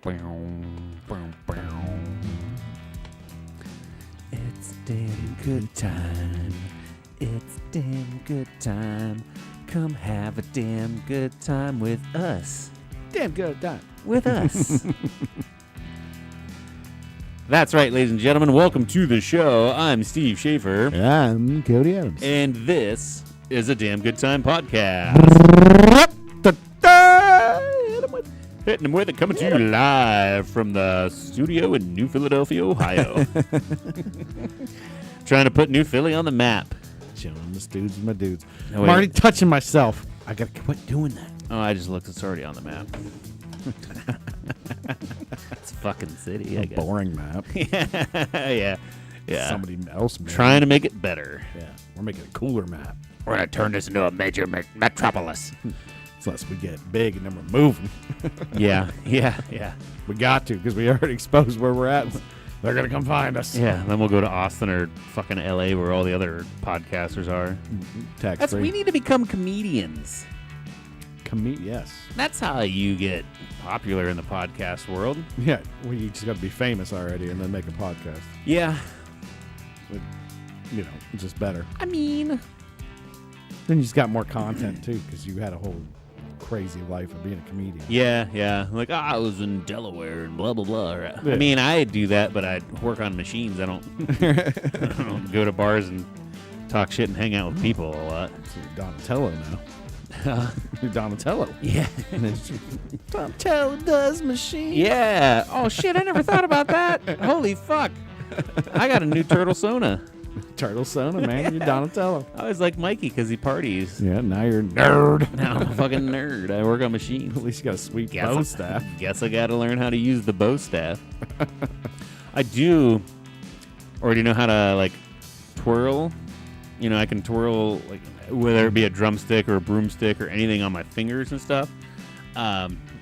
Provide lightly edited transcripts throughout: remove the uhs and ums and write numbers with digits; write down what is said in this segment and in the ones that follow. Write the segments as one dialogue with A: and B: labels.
A: It's a damn good time. It's a damn good time. Come have a damn good time with us.
B: Damn good time.
A: With us. That's right, ladies and gentlemen. Welcome to the show. I'm Steve Schaefer.
B: I'm Cody Adams.
A: And this is a Damn Good Time podcast. Hitting them with it, coming to you live from the studio in New Philadelphia, Ohio. Trying to put New Philly on the map.
B: Chilling the dudes with my dudes.
A: Oh,
B: I'm
A: wait.
B: already touching myself. I gotta quit doing that.
A: Oh, I just looked. It's already on the map. It's a fucking city, I guess.
B: Boring map.
A: Yeah.
B: Somebody else made
A: Trying
B: it.
A: to make it better.
B: Yeah, we're making a cooler map.
A: We're going to turn this into a major metropolis.
B: Unless we get big and then we're moving.
A: Yeah.
B: We got to, because we already exposed where we're at. They're gonna come find us.
A: Yeah, then we'll go to Austin or fucking LA where all the other podcasters are.
B: Tax free.
A: We need to become comedians.
B: Yes.
A: That's how you get popular in the podcast world.
B: Yeah, we just got to be famous already and then make a podcast.
A: Yeah.
B: You know, it's just better.
A: I mean,
B: Then you just got more content too, because you had a whole crazy life of being a comedian.
A: yeah. Like, I was in Delaware and blah, blah, blah.
B: Yeah.
A: I mean, I do that, but I work on machines. I don't, I don't go to bars and talk shit and hang out with people a lot.
B: So you're Donatello now. You're Donatello.
A: Yeah.
B: Donatello does machine.
A: Yeah. Oh, shit, I never thought about that. Holy fuck. I got a new Turtle Sona.
B: Turtle Sona, man. You're Donatello.
A: I was like Mikey because he parties.
B: Yeah, now you're a nerd.
A: Now I'm a fucking nerd. I work on machines.
B: At least you got a sweet bow staff.
A: Guess I got to learn how to use the bow staff. I do already know how to, like, twirl. You know, I can twirl, like, whether it be a drumstick or a broomstick or anything on my fingers and stuff.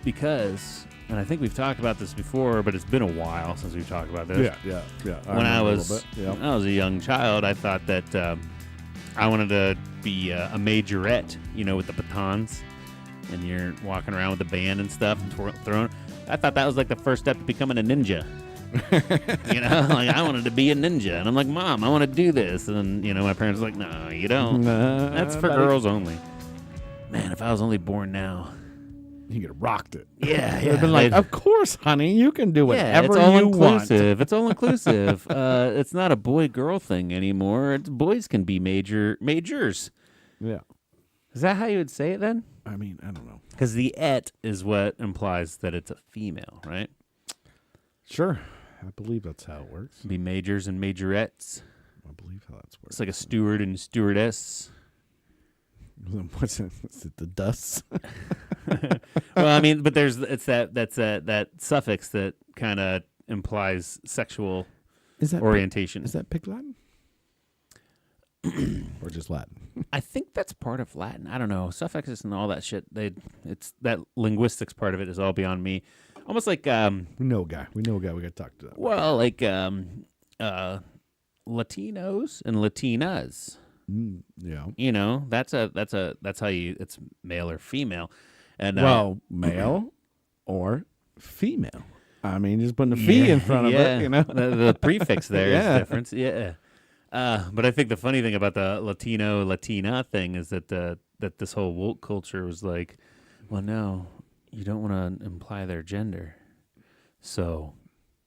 A: Because, and I think we've talked about this before, but it's been a while since we've talked about this.
B: Yeah.
A: When I
B: remember a
A: was
B: little bit.
A: when I was a young child, I thought that I wanted to be a majorette, you know, with the batons, and you're walking around with the band and stuff and throwing. I thought that was like the first step to becoming a ninja. You know, like I wanted to be a ninja, and I'm like, Mom, I want to do this, and then, you know, my parents were like, No, you don't. That's for girls only. Man, if I was only born now.
B: You could have rocked it.
A: Yeah.
B: They've been like, of course, honey, you can do whatever
A: it's all
B: you want.
A: It's all inclusive. It's not a boy-girl thing anymore. Boys can be majors.
B: Yeah.
A: Is that how you would say it then?
B: I mean, I don't know.
A: Because the et is what implies that it's a female, right?
B: Sure. I believe that's how it works.
A: Be majors and majorettes.
B: I believe how that's works.
A: It's like a steward and stewardess.
B: What's it? Is it the dusts?
A: Well, I mean, but that's that suffix that kind of implies sexual orientation.
B: Is that Pig Latin? Or just Latin?
A: I think that's part of Latin. I don't know. Suffixes and all that shit. It's that linguistics part of it is all beyond me. Almost like
B: We know a guy. We got to talk to that.
A: well, like Latinos and Latinas.
B: Yeah.
A: You know, that's how you. It's male or female. And
B: male or female. I mean, just putting the fee in front of it, you know.
A: the prefix there is
B: Yeah.
A: different. Yeah. But I think the funny thing about the Latina thing is that that this whole woke culture was like, well, no, you don't want to imply their gender, so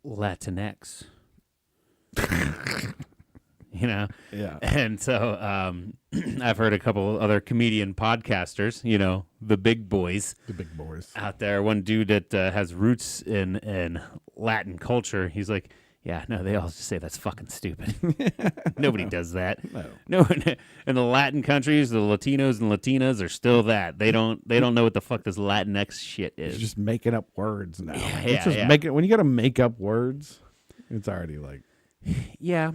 A: Latinx. You know?
B: Yeah.
A: And so I've heard a couple other comedian podcasters, you know, the big boys.
B: The big boys.
A: Out there. One dude that has roots in Latin culture, he's like, yeah, no, they all just say that's fucking stupid. Nobody does that. No, in the Latin countries, the Latinos and Latinas are still that. They don't know what the fuck this Latinx shit is.
B: You're just making up words now.
A: Yeah.
B: When you got to make up words, it's already like...
A: Yeah.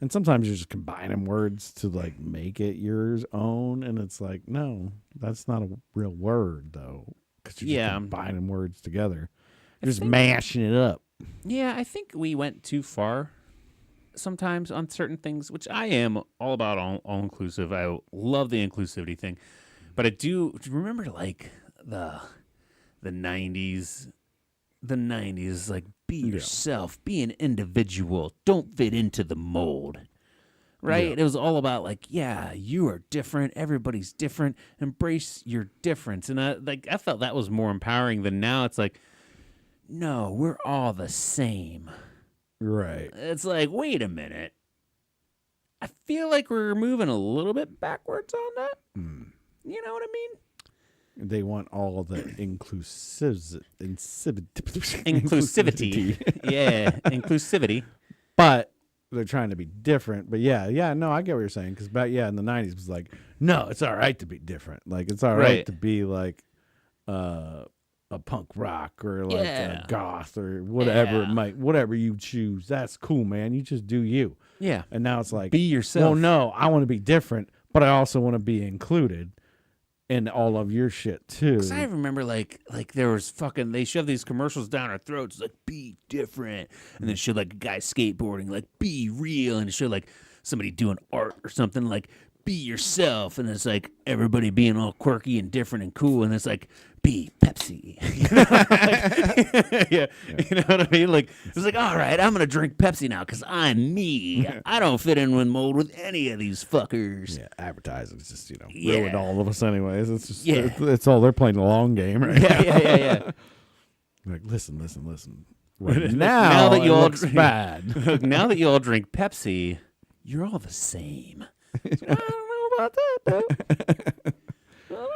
B: And sometimes you're just combining words to like make it yours own, and it's like, no, that's not a real word though, because you're just combining words together. You're just mashing it up.
A: Yeah, I think we went too far sometimes on certain things, which I am all about all inclusive. I love the inclusivity thing, but I do remember like the 90s the 90s, like, be yourself, be an individual, don't fit into the mold. Right? It was all about, like, yeah, you are different, everybody's different, embrace your difference. And I felt that was more empowering than now. It's like, no, we're all the same.
B: Right.
A: It's like, wait a minute. I feel like we're moving a little bit backwards on that. You know what I mean?
B: They want all the inclusivity.
A: Yeah, inclusivity.
B: But they're trying to be different. But no, I get what you're saying. Because in the 90s, it was like, no, it's all right to be different. Like, it's all right to be like a punk rock or like a goth or whatever whatever you choose. That's cool, man. You just do you.
A: Yeah.
B: And now it's like,
A: be yourself.
B: Well, no, I want to be different, but I also want to be included in all of your shit too.
A: Because I remember like there was they shoved these commercials down our throats, like, be different. And then showed like a guy skateboarding, like, be real. And it showed like somebody doing art or something, like, be yourself. And it's like everybody being all quirky and different and cool. And it's like, be Pepsi. You know what I mean? Like, it's like, all right, I'm going to drink Pepsi now because I'm me. I don't fit in with mold with any of these fuckers.
B: Yeah, advertising is just, ruined all of us anyways. It's just,
A: Yeah.
B: it's all, they're playing the long game right now.
A: Yeah.
B: Like, listen. Right now that you all looks bad.
A: Now that you all drink Pepsi, you're all the same. I don't know about that, though. I don't know.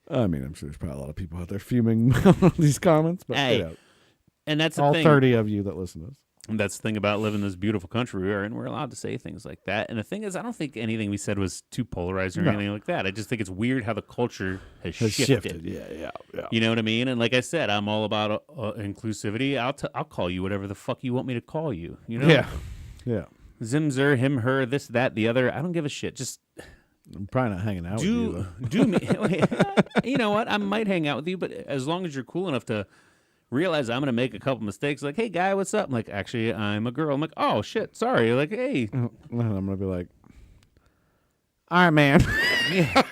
B: I mean, I'm sure there's probably a lot of people out there fuming on these comments, but
A: and that's the
B: all
A: thing.
B: 30 of you that listen to this.
A: And that's the thing about living in this beautiful country we are in. We're allowed to say things like that. And the thing is, I don't think anything we said was too polarized or anything like that. I just think it's weird how the culture has shifted.
B: Yeah.
A: You know what I mean? And like I said, I'm all about inclusivity. I'll call you whatever the fuck you want me to call you. You know?
B: Yeah.
A: Zim, zer, him, her, this, that, the other. I don't give a shit. Just
B: I'm probably not hanging out with you.
A: Do me. You know what? I might hang out with you, but as long as you're cool enough to realize I'm going to make a couple mistakes. Like, hey, guy, what's up? I'm like, actually, I'm a girl. I'm like, oh, shit, sorry. Like, hey.
B: And I'm going to be like, all right, man.
A: Yeah.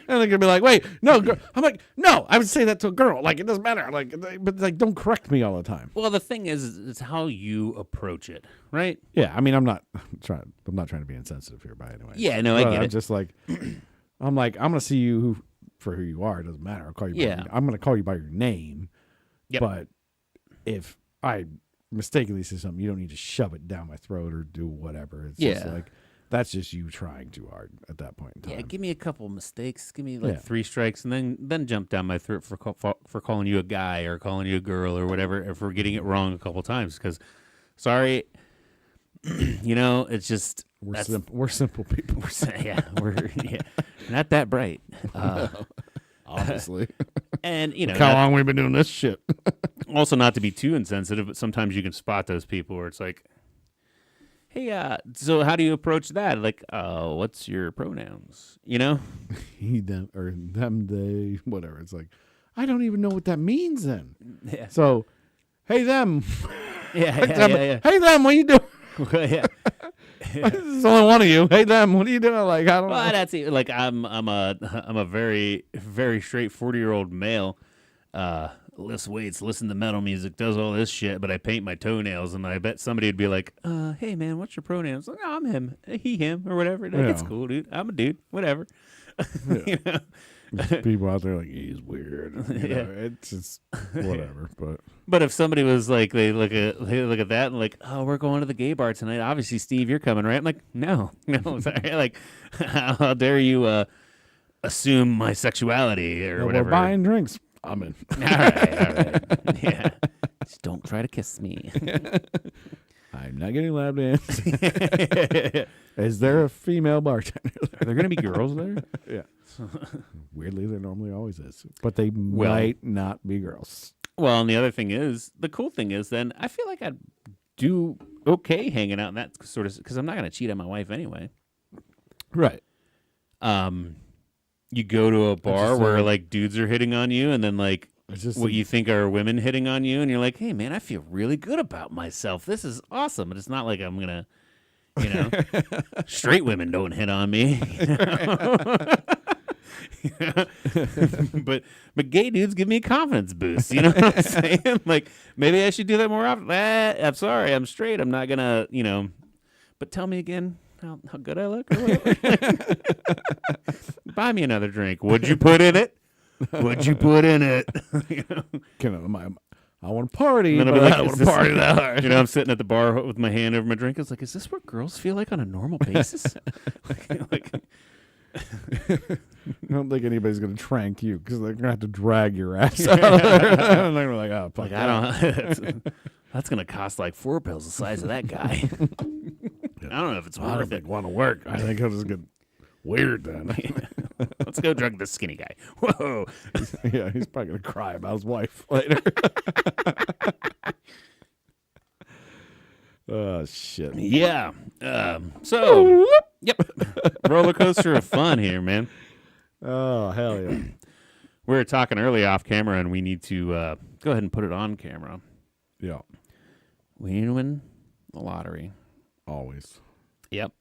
B: And they're going to be like, wait, no, girl. I'm like, no, I would say that to a girl. Like, it doesn't matter. Like, but like, don't correct me all the time.
A: Well, the thing is, it's how you approach it, right?
B: Yeah, I mean, I'm not trying to be insensitive here by any way.
A: Yeah, no, I get it.
B: I'm just like, I'm going to see you for who you are. It doesn't matter. I'll call you. I'm going to call you by your name.
A: Yep.
B: But if I mistakenly say something, you don't need to shove it down my throat or do whatever. It's just like, that's just you trying too hard at that point in time.
A: Yeah, give me a couple mistakes. Give me like 3 strikes, and then jump down my throat for calling you a guy or calling you a girl or whatever, if we're getting it wrong a couple times. Because, sorry, it's just
B: we're simple people.
A: We're not that bright.
B: Obviously.
A: And
B: look how long we've been doing this shit.
A: Also, not to be too insensitive, but sometimes you can spot those people where it's like, hey, so how do you approach that? Like, what's your pronouns?
B: He, them, or them, they, whatever. It's like, I don't even know what that means then.
A: Yeah.
B: So, hey, them.
A: Yeah.
B: Hey, them, what are you doing? There's only one of you. Hey, them, what are you doing? Like, I don't know.
A: That's it. Like, I'm a very, very straight 40-year-old male. Lifts weights, listen to metal music, does all this shit, but I paint my toenails, and I bet somebody would be like, hey, man, what's your pronouns? Like, I'm him, he, him, or whatever. Like, it's cool, dude. I'm a dude, whatever.
B: Yeah. People out there like, he's weird. It's just whatever.
A: But if somebody was like, they look at that and like, oh, we're going to the gay bar tonight. Obviously, Steve, you're coming, right? I'm like, no, sorry. Like, how dare you assume my sexuality or whatever?
B: We're buying drinks. I'm in.
A: All right. Yeah. Just don't try to kiss me.
B: I'm not getting lap dance. Is there a female bartender?
A: Are there going to be girls there?
B: Yeah. Weirdly, there normally always is. But they might not be girls.
A: Well, and the other thing is, the cool thing is then I feel like I'd do okay hanging out in that sort of, because I'm not going to cheat on my wife anyway.
B: Right.
A: You go to a bar where like dudes are hitting on you, and then like what you think are women hitting on you, and you're like, hey man, I feel really good about myself. This is awesome. But it's not like I'm gonna, straight women don't hit on me. but gay dudes give me a confidence boost. You know what I'm saying? Like, maybe I should do that more often. I'm sorry, I'm straight. I'm not gonna, But tell me again how good I look. Or whatever. Buy me another drink. What'd you put in it? What'd you put in it?
B: I want to party,
A: but
B: I don't want to party that hard.
A: I'm sitting at the bar with my hand over my drink. It's like, is this what girls feel like on a normal basis?
B: I don't think anybody's going to trank you because they're going to have to drag your ass out of there. And they're like, oh, fuck
A: that's going to cost like 4 pills the size of that guy. I don't know if it's worth it.
B: Want to work. I think it'll just get weird then.
A: Let's go drug this skinny guy. Whoa.
B: He's probably going to cry about his wife later. Oh, shit.
A: Yeah. So, yep. Roller coaster of fun here, man.
B: Oh, hell yeah.
A: We were talking early off camera, and we need to go ahead and put it on camera.
B: Yeah.
A: We need to win the lottery.
B: Always.
A: Yep.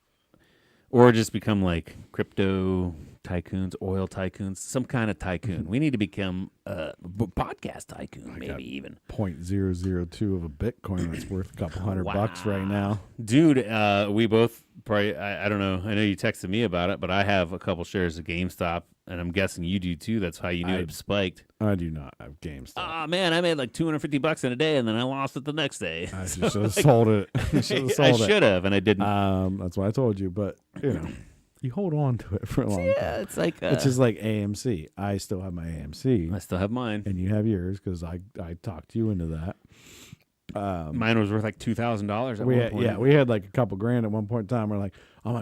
A: Or just become like crypto tycoons, oil tycoons, some kind of tycoon. We need to become a podcast tycoon, maybe even.
B: 0.002 of a Bitcoin that's worth a couple $100 right now.
A: Dude, we both probably, I don't know. I know you texted me about it, but I have a couple shares of GameStop, and I'm guessing you do too. That's how you knew it spiked.
B: I do not have GameStop.
A: Oh, man, I made like $250 in a day, and then I lost it the next day.
B: I should have sold it.
A: I should have, and I didn't.
B: That's what I told you, but, you hold on to it for a long time.
A: Yeah, it's like...
B: it's just like AMC. I still have my AMC.
A: I still have mine.
B: And you have yours because I talked you into that.
A: Mine was worth like $2,000 at one point.
B: Yeah, we had like a couple grand at one point in time. I'm like,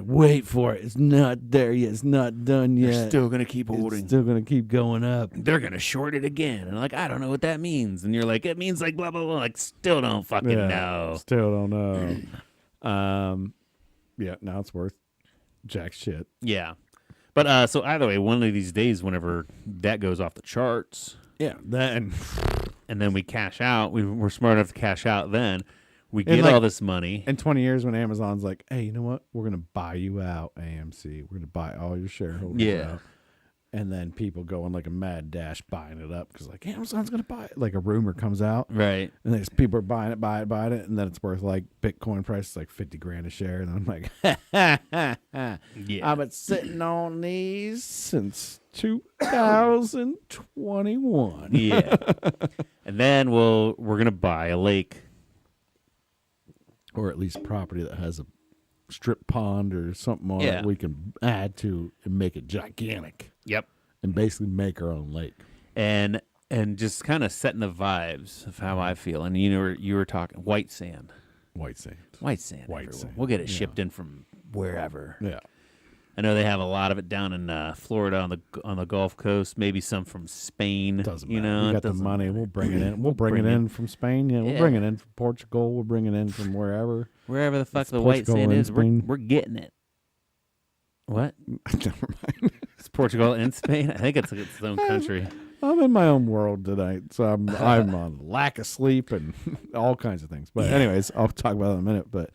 B: wait for it. It's not there yet. It's not done yet.
A: They're still going to keep holding.
B: It's still going to keep going up.
A: They're going to short it again. And like, I don't know what that means. And you're like, it means like blah, blah, blah. Like, still don't fucking know.
B: Still don't know. Now it's worth jack shit.
A: Yeah. But so either way, one of these days, whenever that goes off the charts.
B: Yeah.
A: And then we cash out. We're smart enough to cash out then. We get all this money.
B: In 20 years when Amazon's like, hey, you know what? We're going to buy you out, AMC. We're going to buy all your shareholders out. And then people go on like a mad dash buying it up because like Amazon's going to buy it. Like a rumor comes out.
A: Right.
B: And there's people are buying it. And then it's worth like Bitcoin price is like 50 grand a share. And I'm like, yeah. I've been sitting on these since 2021.
A: Yeah. And then we're going to buy a lake.
B: Or at least property that has a strip pond or something on it we can add to and make it gigantic.
A: Yep.
B: And basically make our own lake.
A: And just kind of setting the vibes of how I feel. And you were talking white sand.
B: White sand.
A: We'll get it shipped in from wherever.
B: Yeah.
A: I know they have a lot of it down in Florida on the Gulf Coast. Maybe some from Spain.
B: Doesn't matter. We got the money. We'll bring it in. We'll bring it in from Spain. Yeah, we'll bring it in from Portugal. We'll bring it in from wherever.
A: Wherever the fuck the white sand is, we're getting it. What?
B: Never mind.
A: It's Portugal and Spain. I think it's its own country.
B: I'm in my own world tonight, so I'm on lack of sleep and all kinds of things. But anyways, I'll talk about it in a minute. But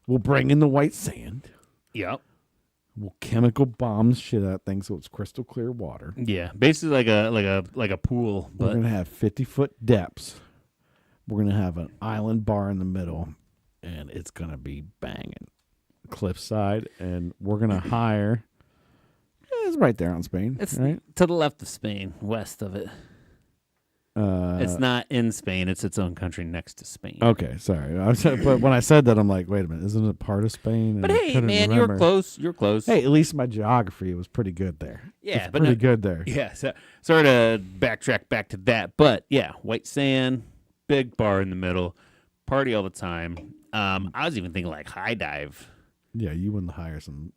B: we'll bring in the white sand.
A: Yep.
B: We'll chemical bomb shit out of things so it's crystal clear water.
A: Yeah, basically like a pool. But
B: we're gonna have 50-foot depths. We're gonna have an island bar in the middle, and it's gonna be banging. Cliffside, and we're gonna hire. It's right there on Spain.
A: It's
B: right
A: to the left of Spain, west of it. It's not in Spain. It's its own country next to Spain.
B: Okay, sorry. But when I said that, I'm like, wait a minute, isn't it part of Spain?
A: But hey, man, you're close. You're close.
B: Hey, at least my geography was pretty good there.
A: Yeah,
B: but pretty good there.
A: Yeah, so, sort of backtrack back to that. But yeah, white sand, big bar in the middle, party all the time. I was even thinking like high dive.
B: Yeah, you wouldn't hire some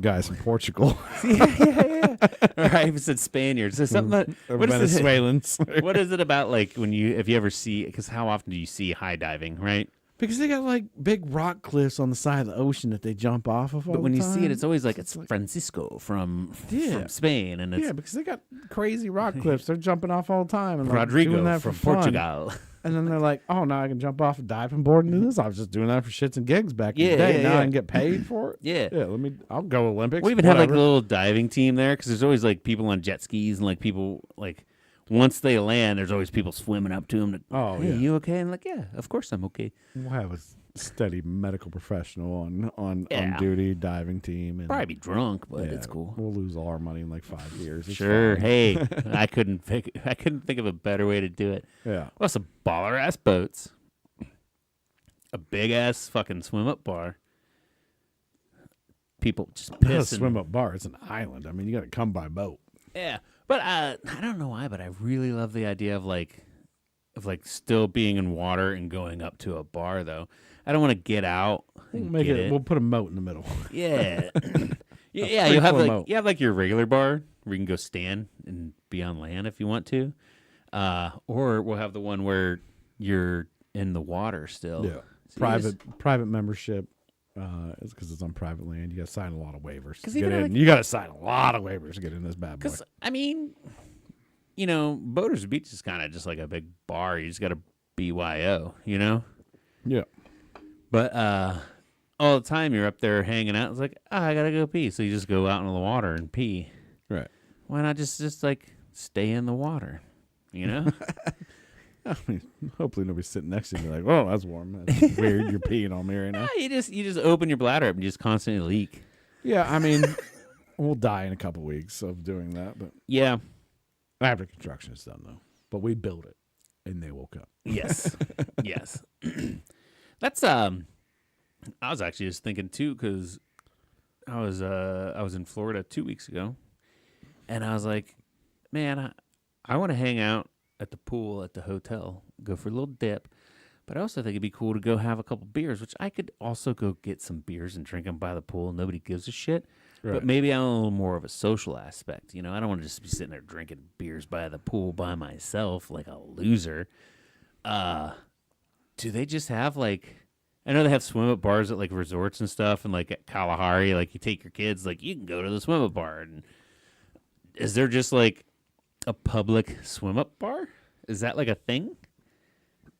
B: guys from Portugal.
A: yeah. Or I even said Spaniards. There's something
B: what Venezuelans.
A: What is it about like if you ever see, because how often do you see high diving, right?
B: Because they got like big rock cliffs on the side of the ocean that they jump off of all
A: But when
B: the
A: you
B: time.
A: see it, it's always like it's Francisco from Spain, and it's
B: because they got crazy rock cliffs. They're jumping off all the time. And
A: Rodrigo
B: doing that
A: from
B: for fun.
A: Portugal.
B: And then they're like, oh, now I can jump off a diving board and do this. I was just doing that for shits and gigs back in the day. Now I can get paid for it.
A: Yeah.
B: I'll go Olympics.
A: We even have like a little diving team there because there's always like people on jet skis and like people like once they land, there's always people swimming up to them. Hey, you okay? And like, yeah, of course I'm okay.
B: We'll have a steady medical professional on duty diving team. And
A: probably be drunk, but it's cool.
B: We'll lose all our money in like 5 years. It's
A: sure.
B: fine.
A: Hey, I couldn't think of a better way to do it.
B: Yeah.
A: Well, some baller ass boats, a big ass fucking swim up bar. People just
B: Not a
A: pissing.
B: swim up bar. It's an island. I mean, you got to come by boat.
A: Yeah, but I don't know why, but I really love the idea of like still being in water and going up to a bar though. I don't want to get out.
B: We'll put a moat in the middle.
A: Yeah, yeah. You have like your regular bar where you can go stand and be on land if you want to, or we'll have the one where you're in the water still.
B: Yeah, so private membership. It's because it's on private land. You got to sign a lot of waivers to get in. You got to sign a lot of waivers to get in this bad boy.
A: Because I mean, you know, Boaters Beach is kind of just like a big bar. You just got to BYO, you know.
B: Yeah.
A: But all the time you're up there hanging out, it's like, I gotta go pee. So you just go out into the water and pee.
B: Right.
A: Why not just like stay in the water? You know?
B: I mean, hopefully nobody's sitting next to you like, oh, that's warm. That's weird. You're peeing on me right now.
A: You just open your bladder up and you just constantly leak.
B: Yeah, I mean, we'll die in a couple weeks of doing that, but
A: yeah.
B: After construction is done though. But we built it and they woke up.
A: Yes. Yes. That's I was actually just thinking too, because I was in Florida 2 weeks ago, and I was like, man, I want to hang out at the pool at the hotel, go for a little dip, but I also think it'd be cool to go have a couple beers, which I could also go get some beers and drink them by the pool. Nobody gives a shit. Right. But maybe I'm a little more of a social aspect. You know, I don't want to just be sitting there drinking beers by the pool by myself like a loser. Do they just have like, I know they have swim up bars at like resorts and stuff, and like at Kalahari, like you take your kids, like you can go to the swim up bar. And is there just like a public swim up bar? Is that like a thing?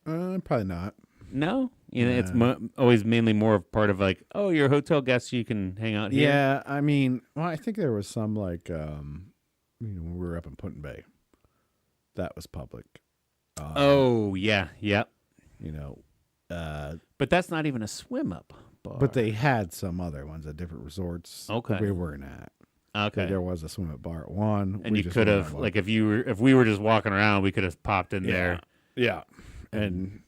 B: Probably not.
A: No, you know, it's always mainly more of part of like, oh, you're a hotel guest, so you can hang out here.
B: Yeah, I mean, well, I think there was some like, when we were up in Punta Bay, that was public.
A: Oh yeah, yep.
B: You know,
A: but that's not even a swim up bar.
B: But they had some other ones at different resorts.
A: Okay,
B: that we weren't at.
A: Okay,
B: there was a swim up bar at one,
A: and you could have like if we were just walking around, we could have popped in there.
B: Yeah, and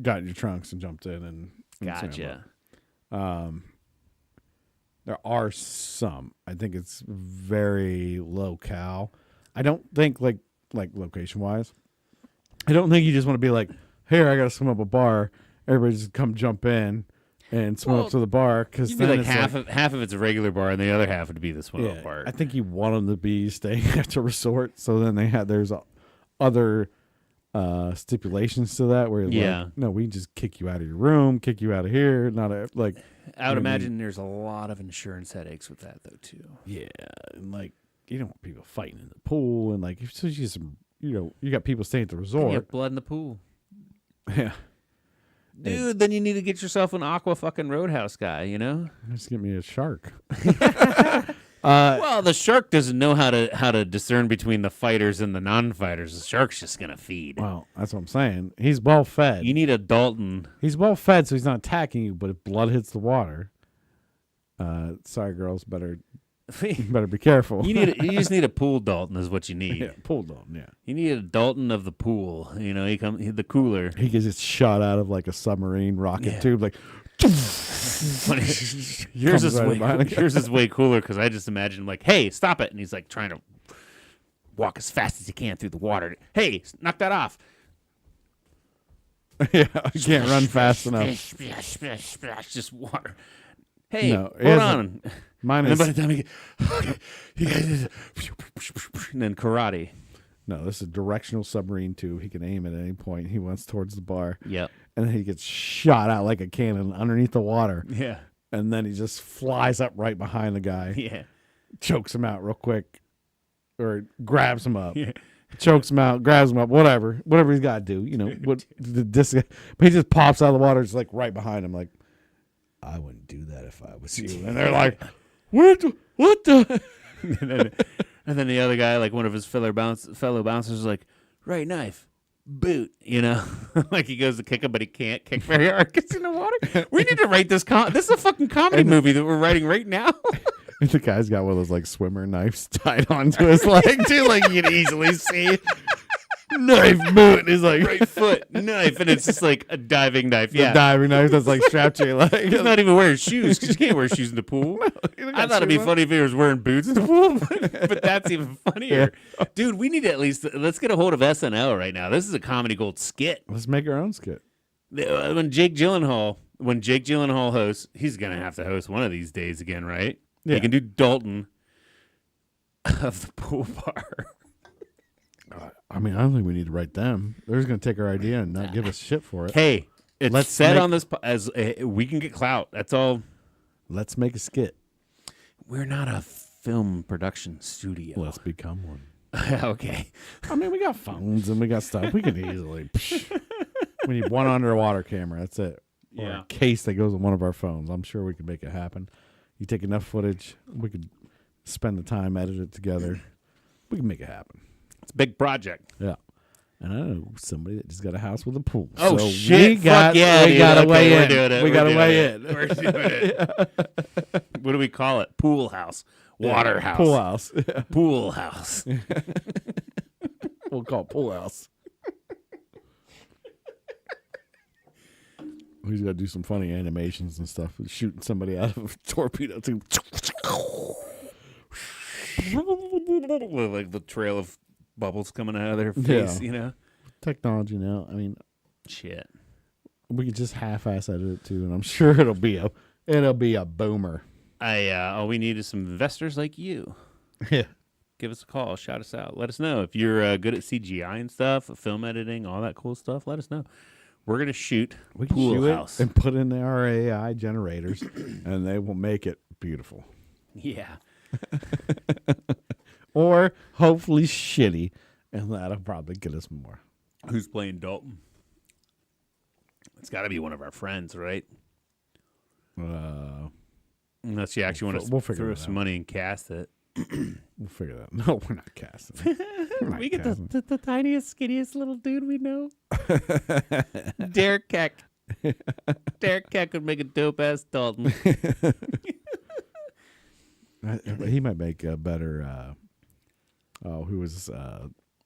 B: got in your trunks and jumped in and
A: gotcha.
B: There are some. I think it's very low-cal. I don't think like location wise. I don't think you just want to be like, here, I got to swim up a bar. Everybody just come jump in and swim up to the bar, because then
A: like half of it's a regular bar and the other half would be the swim up bar.
B: I think you want them to be staying at the resort. So then there's other stipulations to that where like, no, we just kick you out of your room, kick you out of here. Not like
A: I would imagine there's a lot of insurance headaches with that though too.
B: Yeah, and like you don't want people fighting in the pool, and like if you some. You know, you got people staying at the resort.
A: You have blood in the pool.
B: Yeah.
A: Dude, then you need to get yourself an Aqua fucking Roadhouse guy, you know?
B: Just get me a shark.
A: Well, the shark doesn't know how to discern between the fighters and the non-fighters. The shark's just going to feed.
B: Well, that's what I'm saying. He's well fed.
A: You need a Dalton.
B: He's well fed, so he's not attacking you, but if blood hits the water, sorry, girls, better be careful.
A: You just need a pool Dalton is what you need.
B: Yeah, pool Dalton, yeah.
A: You need a Dalton of the pool. You know, the cooler.
B: He gets shot out of like a submarine rocket tube, like
A: yours is way cooler because I just imagine like, hey, stop it. And he's like trying to walk as fast as he can through the water. Hey, knock that off.
B: Yeah, I can't run fast enough.
A: Splash, splash, splash, just water. Hey, hold on.
B: Mine
A: and
B: is.
A: then by the time you guys, and then karate.
B: No, this is a directional submarine tube. He can aim at any point he wants towards the bar.
A: Yep.
B: And then he gets shot out like a cannon underneath the water.
A: Yeah.
B: And then he just flies up right behind the guy.
A: Yeah.
B: Chokes him out real quick. Or grabs him up.
A: Yeah.
B: Chokes him out, grabs him up, whatever he's got to do, but he just pops out of the water, just like right behind him, like, I wouldn't do that if I was you. And they're like, what the?
A: and then the other guy, like one of his fellow bouncers, is like, right knife, boot, like he goes to kick him, but he can't kick very hard because in the water. We need to write this. This is a fucking comedy movie that we're writing right now.
B: And the guy's got one of those like swimmer knives tied onto his leg too, like you can easily see. Knife boot. He's like
A: right foot knife, and it's just like a diving knife.
B: Yeah, diving knife that's like strapped to your leg.
A: He's not even wearing shoes because you can't wear shoes in the pool. No, I thought it'd be funny if he was wearing boots in the pool, but that's even funnier. Yeah. Dude, we need to let's get a hold of SNL right now. This is a comedy gold skit.
B: Let's make our own skit.
A: When Jake Gyllenhaal hosts, he's gonna have to host one of these days again, right? Yeah. He can do Dalton of the pool bar.
B: I don't think we need to write them. They're just going to take our idea and not give us shit for it.
A: Hey, let's set on this as we can get clout. That's all.
B: Let's make a skit.
A: We're not a film production studio.
B: Let's become one.
A: Okay.
B: We got phones and we got stuff. We could easily. We need one underwater camera. That's it. Or a case that goes on one of our phones. I'm sure we could make it happen. You take enough footage, we could spend the time, edit it together. We can make it happen.
A: It's a big project.
B: Yeah. And I know somebody that just got a house with a pool.
A: Oh, so shit. We got
B: to weigh in.
A: We got to weigh
B: in.
A: We're doing it. What do we call it? Pool house. Water house.
B: Pool house.
A: Pool house.
B: We'll call it pool house. He's got to do some funny animations and stuff. Shooting somebody out of a torpedo tube.
A: Like the trail of bubbles coming out of their face,
B: Technology now.
A: Shit.
B: We could just half-ass edit it too, and I'm sure it'll be a boomer.
A: All we need is some investors like you.
B: Yeah.
A: Give us a call. Shout us out. Let us know if you're good at CGI and stuff, film editing, all that cool stuff. Let us know. We're going to shoot Pool House.
B: And put in our AI generators, and they will make it beautiful.
A: Yeah.
B: Or hopefully shitty, and that'll probably get us more.
A: Who's playing Dalton? It's got to be one of our friends, right? Unless you actually want to throw some money and cast it.
B: We'll figure that out. No, we're not casting.
A: We get the tiniest, skinniest little dude we know. Derek Keck. Derek Keck would make a dope-ass Dalton.
B: He might make a better... who was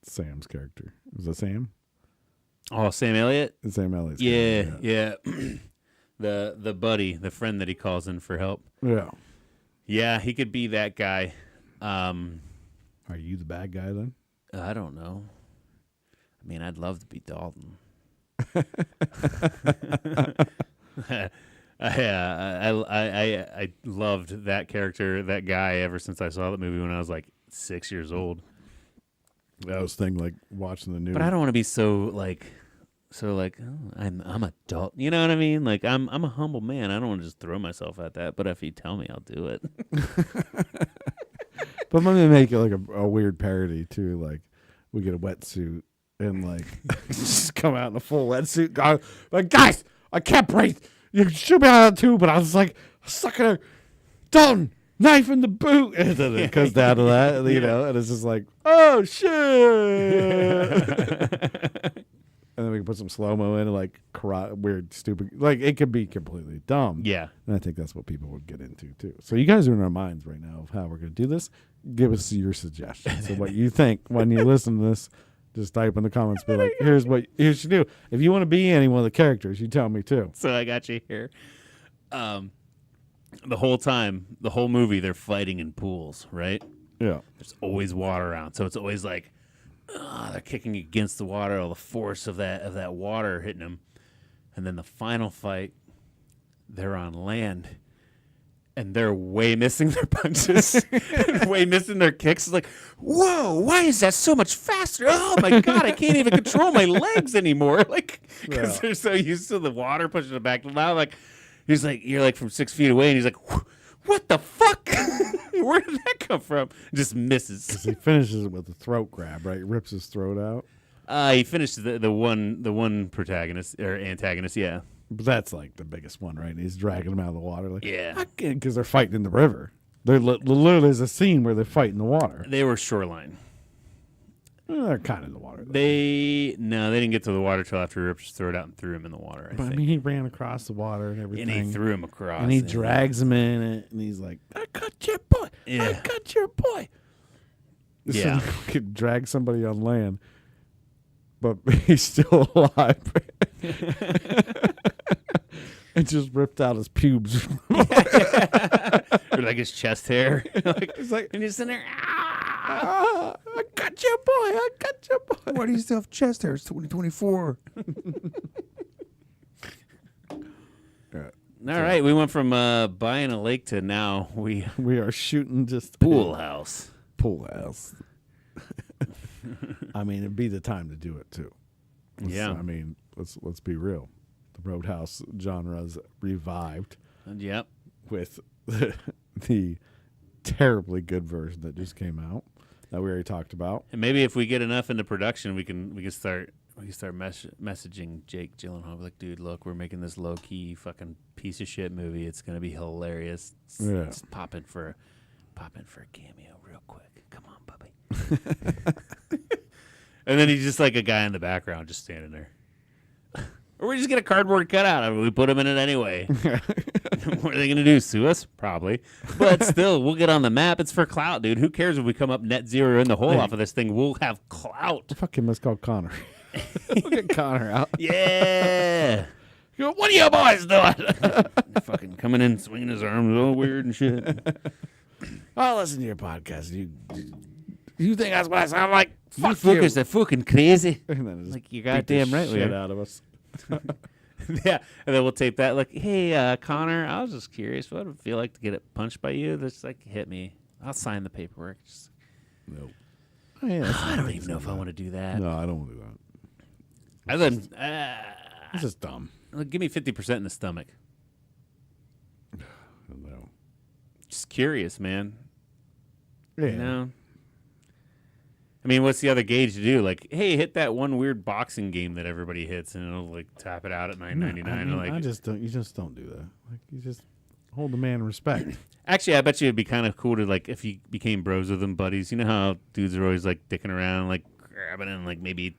B: Sam's character? Was it Sam?
A: Oh, Sam Elliott?
B: Sam Elliott.
A: Yeah. The buddy, the friend that he calls in for help.
B: Yeah.
A: Yeah, he could be that guy.
B: Are you the bad guy then?
A: I don't know. I'd love to be Dalton. I loved that character, that guy, ever since I saw that movie when I was like 6 years old.
B: I was thinking like watching the news.
A: But I don't want to be so I'm a Dalton. You know what I mean? Like I'm a humble man. I don't want to just throw myself at that. But if you tell me, I'll do it.
B: But let me make it like a weird parody too. Like we get a wetsuit and like just come out in a full wetsuit. Like guys, I can't breathe. You should be out too. But I was like sucking her, Dalton, knife in the boot, and then it comes down to that, and it's just like, oh shit. And then we can put some slow-mo in and like weird, stupid, like it could be completely dumb.
A: Yeah.
B: And I think that's what people would get into too. So you guys are in our minds right now of how we're going to do this. Give us your suggestions of what you think when you listen to this. Just type in the comments, be like, here's what you should do. If you want to be any one of the characters, you tell me too.
A: So I got you here. The whole time, the whole movie, they're fighting in pools, right?
B: Yeah.
A: There's always water around. So it's always like, they're kicking against the water, all the force of that water hitting them. And then the final fight, they're on land. and they're way missing their punches, way missing their kicks. It's like, whoa, why is that so much faster? Oh my God, I can't even control my legs anymore. Like, because they're so used to the water pushing them back. Now, like, he's like, you're like from 6 feet away, and he's like, what the fuck? Where did that come from? Just misses.
B: Because he finishes it with a throat grab, right? He rips his throat out.
A: He finished the one protagonist or antagonist, yeah.
B: But that's like the biggest one, right? And he's dragging him out of the water, like
A: yeah,
B: because they're fighting in the river. Literally, there's a scene where they fight in the water.
A: They were shoreline.
B: They're kind of in the water. Though.
A: They didn't get to the water till after he ripped his throat out and threw him in the water. I think.
B: Mean, he ran across the water and everything,
A: and he threw him across,
B: and he drags him in it, and he's like, "I got your boy! Yeah. I got your boy!"
A: Yeah,
B: so he could drag somebody on land, but he's still alive. And just ripped out his pubes.
A: Or like his chest hair.
B: It's like,
A: and he's in there.
B: I got your boy. I got your boy.
A: Why do you still have chest hair? It's 2024. All right, we went from buying a lake to now we
B: are shooting just
A: pool house.
B: Pool house. I mean, it'd be the time to do it too. I mean, let's be real. The Roadhouse genre's revived.
A: Yep.
B: With the terribly good version that just came out that we already talked about.
A: And maybe if we get enough into production, we can start messaging Jake Gyllenhaal. Like, dude, look, we're making this low key fucking piece of shit movie. It's gonna be hilarious. Just pop in for a cameo real quick. Come on, Bubby. And then he's just like a guy in the background, just standing there. Or we just get a cardboard cutout. I mean, we put him in it anyway. What are they going to do? Sue us? Probably. But still, we'll get on the map. It's for clout, dude. Who cares if we come up net zero in the hole off of this thing? We'll have clout.
B: Fuck him. Let's call Connor. We'll get Connor out.
A: Yeah. What are you boys doing? Fucking coming in, swinging his arms all weird and shit.
B: I'll listen to your podcast. You think that's what I sound like?
A: Fuck you. Fuckers are fucking crazy. Like, you're goddamn right.
B: Shit out of us.
A: Yeah, and then we'll tape that. Like, hey, Connor, I was just curious. What would it feel like to get it punched by you? Just like, hit me. I'll sign the paperwork. Just...
B: Nope.
A: Oh, yeah, I don't even know if I want to do that.
B: No, I don't want to do that.
A: And then,
B: it's just dumb.
A: Give me 50% in the stomach.
B: No.
A: Just curious, man.
B: Yeah.
A: You know? I mean, what's the other gauge to do? Like, hey, hit that one weird boxing game that everybody hits, and it'll like tap it out at $9.99.
B: I mean,
A: like,
B: I just don't. You just don't do that. Like, you just hold the man in respect.
A: Actually, I bet you it'd be kind of cool to like if you became bros with them, buddies. You know how dudes are always like dicking around, like grabbing and like maybe,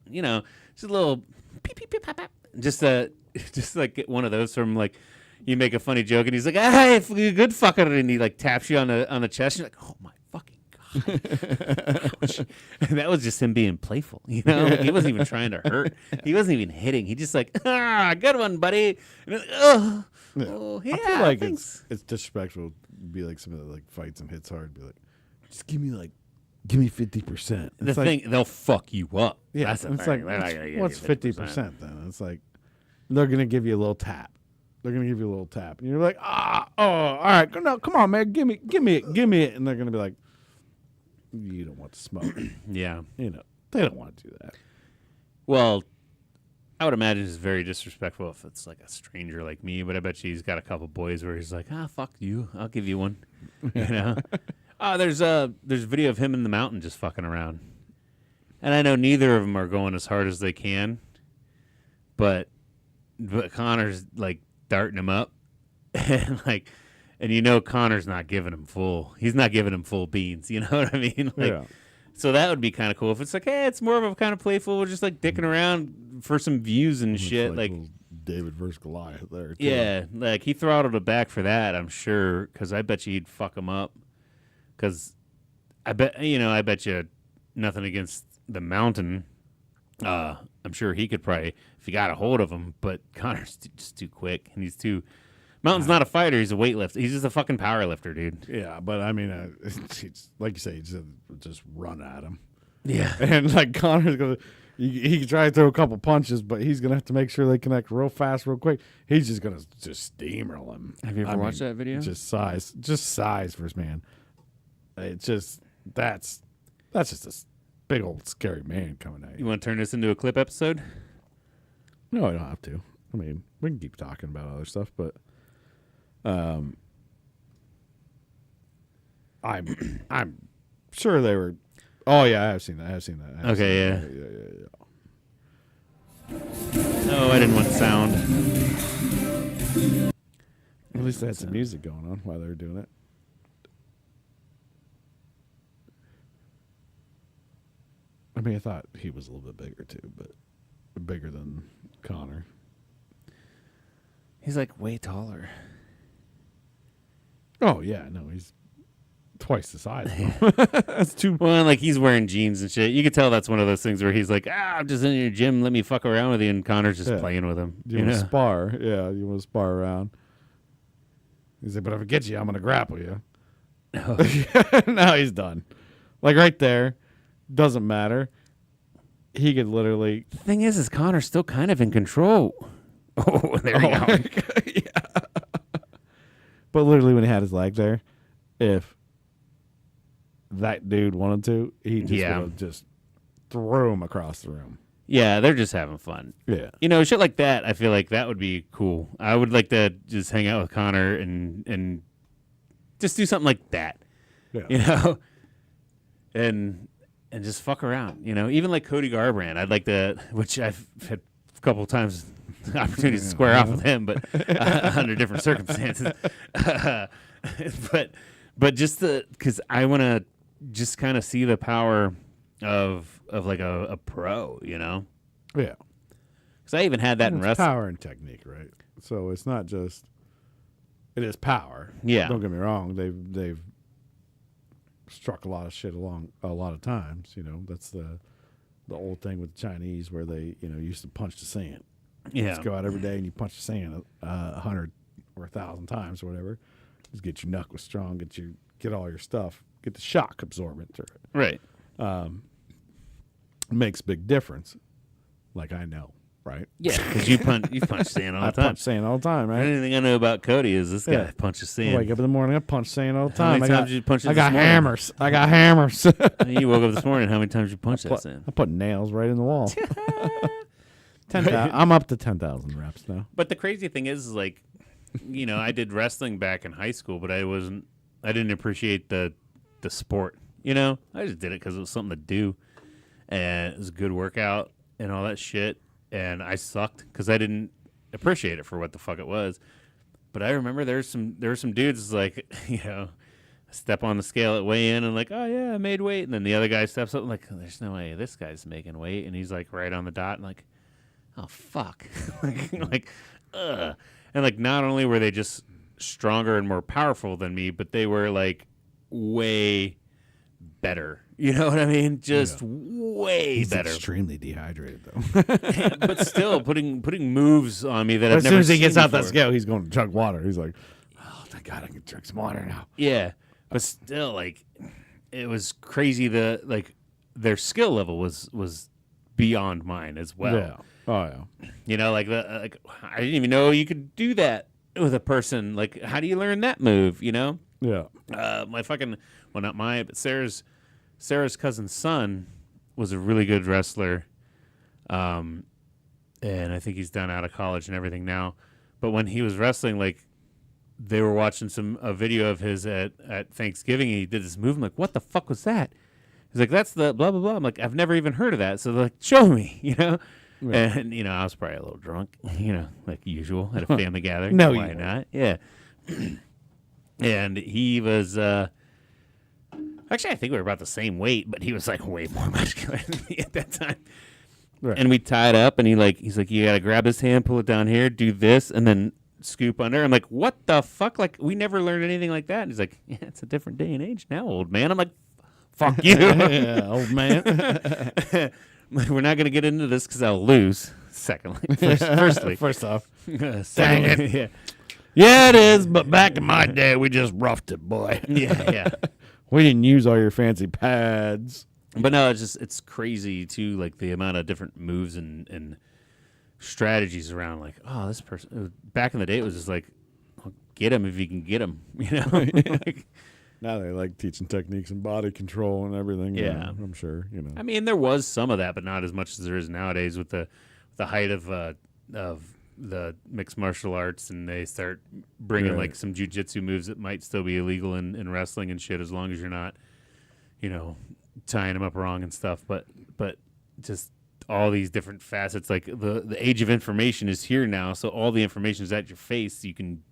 A: you know, just a little peep peep peep pop pop. Just like get one of those from like. You make a funny joke, and he's like, "Hey, you good fucker," and he like taps you on the chest. And you're like, "Oh my fucking god!" Ouch. And that was just him being playful, you know. Like, he wasn't even trying to hurt. He wasn't even hitting. He just like, good one, buddy. And like, yeah.
B: I feel like it's disrespectful to be like somebody that like fights and hits hard. Be like, just give me 50%.
A: The thing, they'll fuck you up.
B: Yeah, it's like, what's 50% then? It's like they're gonna give you a little tap. They're gonna give you a little tap, and you're like, all right, no, come on, man, give me it, and they're gonna be like, you don't want to smoke.
A: Yeah,
B: you know, they don't want to do that.
A: Well, I would imagine it's very disrespectful if it's like a stranger like me, but I bet you he's got a couple boys where he's like, fuck you, I'll give you one, you know. There's video of him in the mountain just fucking around, and I know neither of them are going as hard as they can, but Connor's like darting him up, and you know Connor's not giving him full. He's not giving him full beans. You know what I mean? Like, yeah. So that would be kind of cool if it's like, hey, it's more of a kind of playful. We're just like dicking around for some views and shit. Like
B: David versus Goliath there. Too.
A: Yeah, like he throttled it back for that. I'm sure because I bet you he'd fuck him up. Because I bet you nothing against the mountain. I'm sure he could probably, if you got a hold of him, but Connor's just too quick, and he's too... Mountain's not a fighter, he's a weightlifter. He's just a fucking power lifter, dude.
B: Yeah, but I mean, like you say, just run at him.
A: Yeah.
B: And like Connor's gonna, he can try to throw a couple punches, but he's gonna have to make sure they connect real fast, real quick. He's just gonna just steamroll him.
A: Have you ever watched that video?
B: Just size for his man. It's just that's just a big old scary man coming at you.
A: You want to turn this into a clip episode?
B: No, I don't have to. I mean, we can keep talking about other stuff, but I'm sure they were. Oh yeah, I have seen that.
A: Okay,
B: yeah.
A: Oh, I didn't want sound.
B: At least they had some music going on while they were doing it. I mean, I thought he was a little bit bigger too, but bigger than Connor.
A: He's like way taller.
B: Oh yeah, no, he's twice the size. That's too.
A: Well, like he's wearing jeans and shit. You could tell that's one of those things where he's like, I'm just in your gym. Let me fuck around with you. And Connor's just playing with him.
B: You want to spar? Yeah, you want to spar around. He's like, but if I get you, I'm going to grapple you. Oh. Now he's done. Like right there. Doesn't matter. He could literally.
A: The thing is Connor's still kind of in control. Oh, there we go.
B: Yeah. But literally, when he had his leg there, if that dude wanted to, he just would have just threw him across the room.
A: Yeah, they're just having fun.
B: Yeah.
A: You know, shit like that, I feel like that would be cool. I would like to just hang out with Connor and just do something like that.
B: Yeah.
A: You know? And just fuck around, you know? Even like Cody Garbrandt, I'd like to, which I've had a couple of times opportunities to square off with him, but under different circumstances. But just because I want to just kind of see the power of like a pro, you know?
B: Yeah.
A: Because I even had that in wrestling.
B: Power and technique, right? So it's not just, it is power.
A: Yeah.
B: Don't get me wrong. They've struck a lot of shit along a lot of times, you know. That's the old thing with the Chinese where they, you know, used to punch the sand.
A: Yeah.
B: Just go out every day and you punch the sand 100 or 1,000 times or whatever. Just get your knuckles strong, get all your stuff, get the shock absorbent through it.
A: Right.
B: It makes a big difference. Like I know, right?
A: Yeah, because you punch sand all the time.
B: I punch sand all the time, right?
A: Anything I know about Cody is this guy punches sand.
B: I wake up in the morning, I punch sand all the time.
A: How many times did you punch it
B: I got hammers. I got hammers.
A: You woke up this morning. How many times you punch that sand?
B: I put nails right in the wall. 10,000. I'm up to 10,000 reps now.
A: But the crazy thing is like, you know, I did wrestling back in high school, but I didn't appreciate the sport. You know, I just did it because it was something to do, and it was a good workout and all that shit. And I sucked because I didn't appreciate it for what the fuck it was. But I remember there were some dudes like, you know, step on the scale at weigh in and like, oh yeah, I made weight, and then the other guy steps up and like, there's no way this guy's making weight, and he's like right on the dot and like, oh fuck, like, ugh. And like, not only were they just stronger and more powerful than me, but they were like way better. You know what I mean? Just way
B: He's
A: better.
B: Extremely dehydrated though.
A: But still putting moves on me that I've
B: as
A: never
B: soon as he gets
A: seen
B: out that
A: before.
B: scale, he's going to chug water. He's like, oh thank God I can drink some water now.
A: Yeah, but still, like, it was crazy. Their skill level was beyond mine as well.
B: Yeah. Oh yeah.
A: You know, like I didn't even know you could do that with a person. Like, how do you learn that move? You know?
B: Yeah.
A: Not mine, but Sarah's cousin's son was a really good wrestler, and I think he's done out of college and everything now. But when he was wrestling, like, they were watching a video of his at Thanksgiving, and he did this move. I'm like, what the fuck was that? He's like, that's the blah blah blah. I'm like, I've never even heard of that. So they're like, show me, you know. Yeah. And, you know, I was probably a little drunk, you know, like usual at a family gathering.
B: No,
A: why not? Yeah. And he was, actually, I think we were about the same weight, but he was like way more muscular than me at that time. Right. And we tied up, and he's like, you got to grab his hand, pull it down here, do this, and then scoop under. I'm like, what the fuck? Like, we never learned anything like that. And he's like, yeah, it's a different day and age now, old man. I'm like, fuck you.
B: Yeah, old man.
A: We're not going to get into this because I'll lose. Secondly,
B: first off,
A: dang it.
B: Yeah. Yeah, it is. But back in my day, we just roughed it, boy.
A: Yeah.
B: We didn't use all your fancy pads.
A: But no, it's crazy too, like the amount of different moves and strategies around. Like, oh, this person. Back in the day, it was just like, well, get him if you can get him. Like,
B: now they like teaching techniques and body control and everything.
A: Yeah,
B: I'm sure.
A: I mean, there was some of that, but not as much as there is nowadays with the height of the mixed martial arts, and they start bringing like some jujitsu moves that might still be illegal in wrestling and shit, as long as you're not, tying them up wrong and stuff. But just all these different facets, like the age of information is here now, so all the information is at your face. You can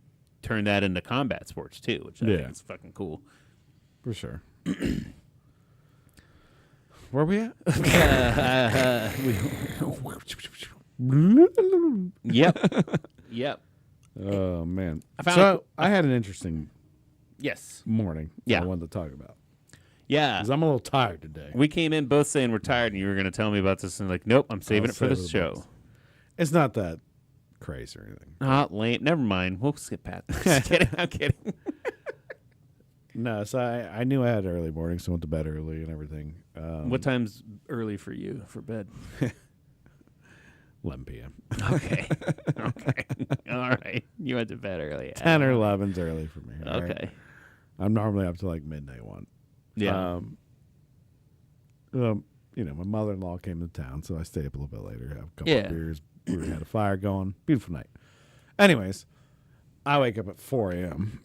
A: turn that into combat sports too, which I think is fucking cool.
B: For sure. Where we at?
A: Yep.
B: Oh man. I had an interesting morning.
A: Yeah.
B: I wanted to talk about.
A: Yeah.
B: Because I'm a little tired today.
A: We came in both saying we're tired, and you were going to tell me about this, and like, nope, I'm saving it for this show.
B: It's not that crazy or anything.
A: Lame. Never mind. We'll skip past. Just kidding. I'm kidding.
B: No, so I knew I had early morning, so I went to bed early and everything.
A: What time's early for you for bed?
B: 11 p.m.
A: Okay. All right. You went to bed early.
B: 10 or 11's early for me.
A: Okay.
B: Right? I'm normally up to like midnight one.
A: Yeah.
B: My mother-in-law came to town, so I stayed up a little bit later, have a couple of beers. We had a fire going. Beautiful night. Anyways, I wake up at 4 a.m.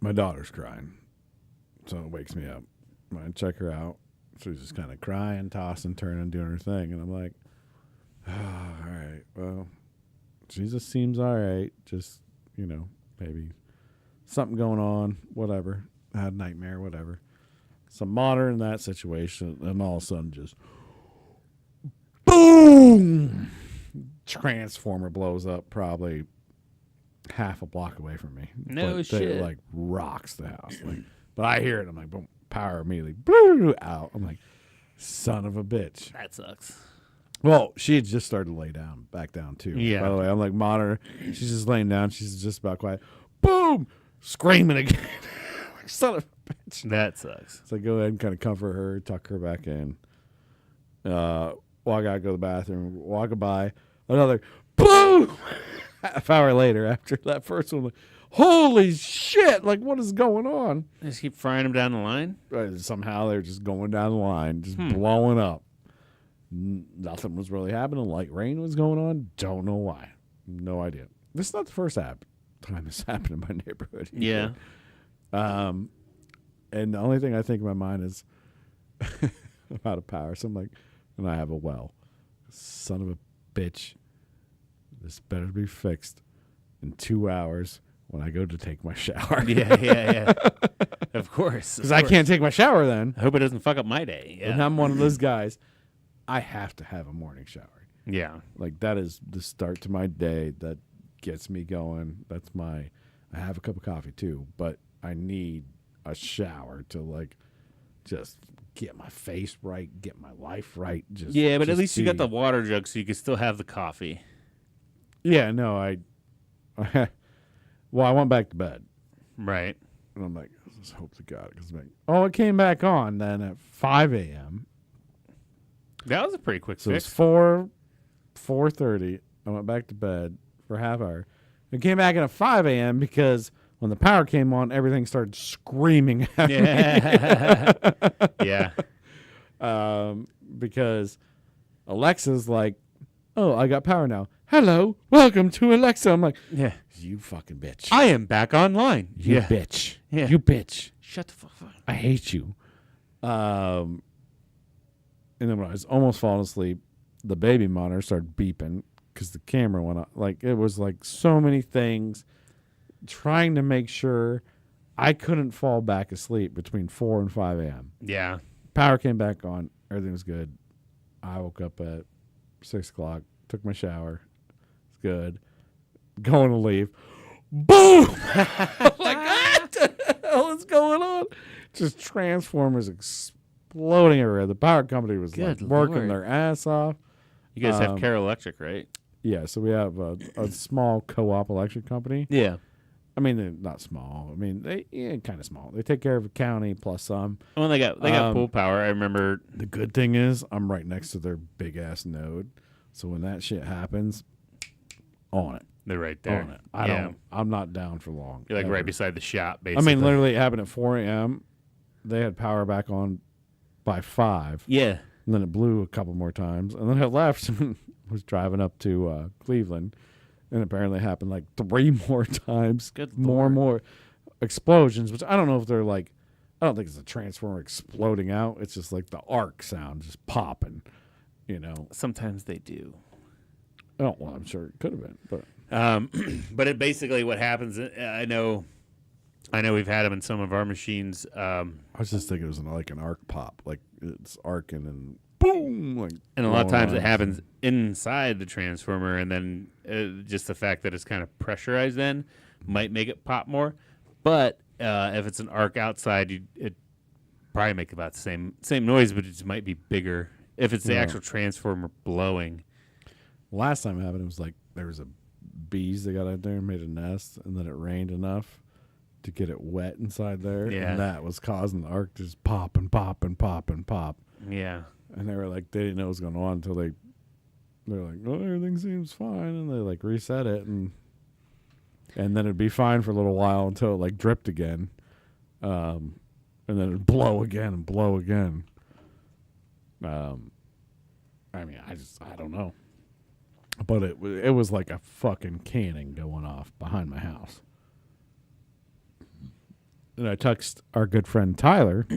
B: My daughter's crying, so it wakes me up. I check her out. She's just kind of crying, tossing, turning, doing her thing, and I'm like, oh, all right, well, she just seems all right. Just, maybe something going on, whatever. I had a nightmare, whatever. So modern in that situation, and all of a sudden just boom! Transformer blows up probably half a block away from me.
A: No shit.
B: It like rocks the house. But I hear it. I'm like, boom, power immediately out. I'm like, son of a bitch.
A: That sucks.
B: Well, she had just started to lay down, back down too.
A: Yeah.
B: By the way, I'm like, monitor. She's just laying down. She's just about quiet. Boom! Screaming again. Like, son of a bitch.
A: That sucks.
B: So I go ahead and kind of comfort her, tuck her back in. Walk out, go to the bathroom, walk by. Another boom! Half hour later, after that first one, like, holy shit! Like, what is going on?
A: Just keep frying them down the line?
B: Somehow they're just going down the line, just blowing up. Nothing was really happening. Light rain was going on. Don't know why. No idea. This is not the first time this happened in my neighborhood either.
A: Yeah.
B: And the only thing I think in my mind is I'm out of power. So I'm like, and I have a well. Son of a bitch. This better be fixed in 2 hours when I go to take my shower.
A: Yeah. Of course.
B: Because I can't take my shower then.
A: I hope it doesn't fuck up my day. Yeah.
B: And I'm one of those guys. I have to have a morning shower.
A: Yeah.
B: Like, that is the start to my day. That gets me going. I have a cup of coffee too, but I need a shower to, like, just get my face right, get my life right.
A: But at least you got the water jug so you can still have the coffee.
B: Yeah, no, I went back to bed.
A: Right.
B: And I'm like, let's hope to God. Cause it came back on then at 5 a.m.
A: That was a pretty quick fix.
B: So it's 4:30. I went back to bed for a half hour. It came back at 5 a.m. because when the power came on, everything started screaming at me.
A: Yeah.
B: Because Alexa's like, oh, I got power now. Hello, welcome to Alexa. I'm like,
A: yeah,
B: you fucking bitch.
A: I am back online.
B: You bitch.
A: Yeah.
B: You bitch.
A: Shut the fuck up.
B: I hate you. And then when I was almost falling asleep, the baby monitor started beeping because the camera went off. Like, it was like so many things trying to make sure I couldn't fall back asleep between 4 and 5 a.m.
A: Yeah.
B: Power came back on. Everything was good. I woke up at 6 o'clock, took my shower. It's good. Going to leave. Boom! Like, what the hell is going on? Just transformers exploding everywhere. The power company was like working their ass off.
A: You guys have Carroll Electric, right?
B: Yeah, so we have a small co-op electric company.
A: Yeah.
B: I mean, they're not small. I mean, they kind of small. They take care of a county plus some.
A: Well, they got pool power. I remember.
B: The good thing is I'm right next to their big ass node, so when that shit happens, on it.
A: They're right there.
B: On it. I'm not down for long.
A: You're like right beside the shop, basically.
B: I mean, literally, it happened at 4 a.m. They had power back on by 5.
A: Yeah.
B: And then it blew a couple more times, and then I left and was driving up to Cleveland. And apparently it happened like 3 more times.
A: Good
B: more and more explosions, which I don't know if they're like, I don't think it's a transformer exploding out. It's just like the arc sound just popping, you know.
A: Sometimes they do.
B: Oh, well, I'm sure it could have been.
A: But it basically what happens, I know we've had them in some of our machines.
B: I was just thinking it was like an arc pop. Like it's arcing and boom. Like,
A: and a lot of times it happens inside the transformer, and then just the fact that it's kind of pressurized then might make it pop more. But if it's an arc outside, it probably make about the same noise, but it just might be bigger if it's the actual transformer blowing.
B: Last time it happened, it was like there was bees that got out there and made a nest, and then it rained enough to get it wet inside there, and that was causing the arc to just pop and pop and pop and pop.
A: Yeah.
B: And they were like, they didn't know what was going on until they're like, oh, everything seems fine, and they like reset it, and then it'd be fine for a little while until it like dripped again, and then it'd blow again and blow again. I mean, I don't know, but it was like a fucking cannon going off behind my house. And I text our good friend Tyler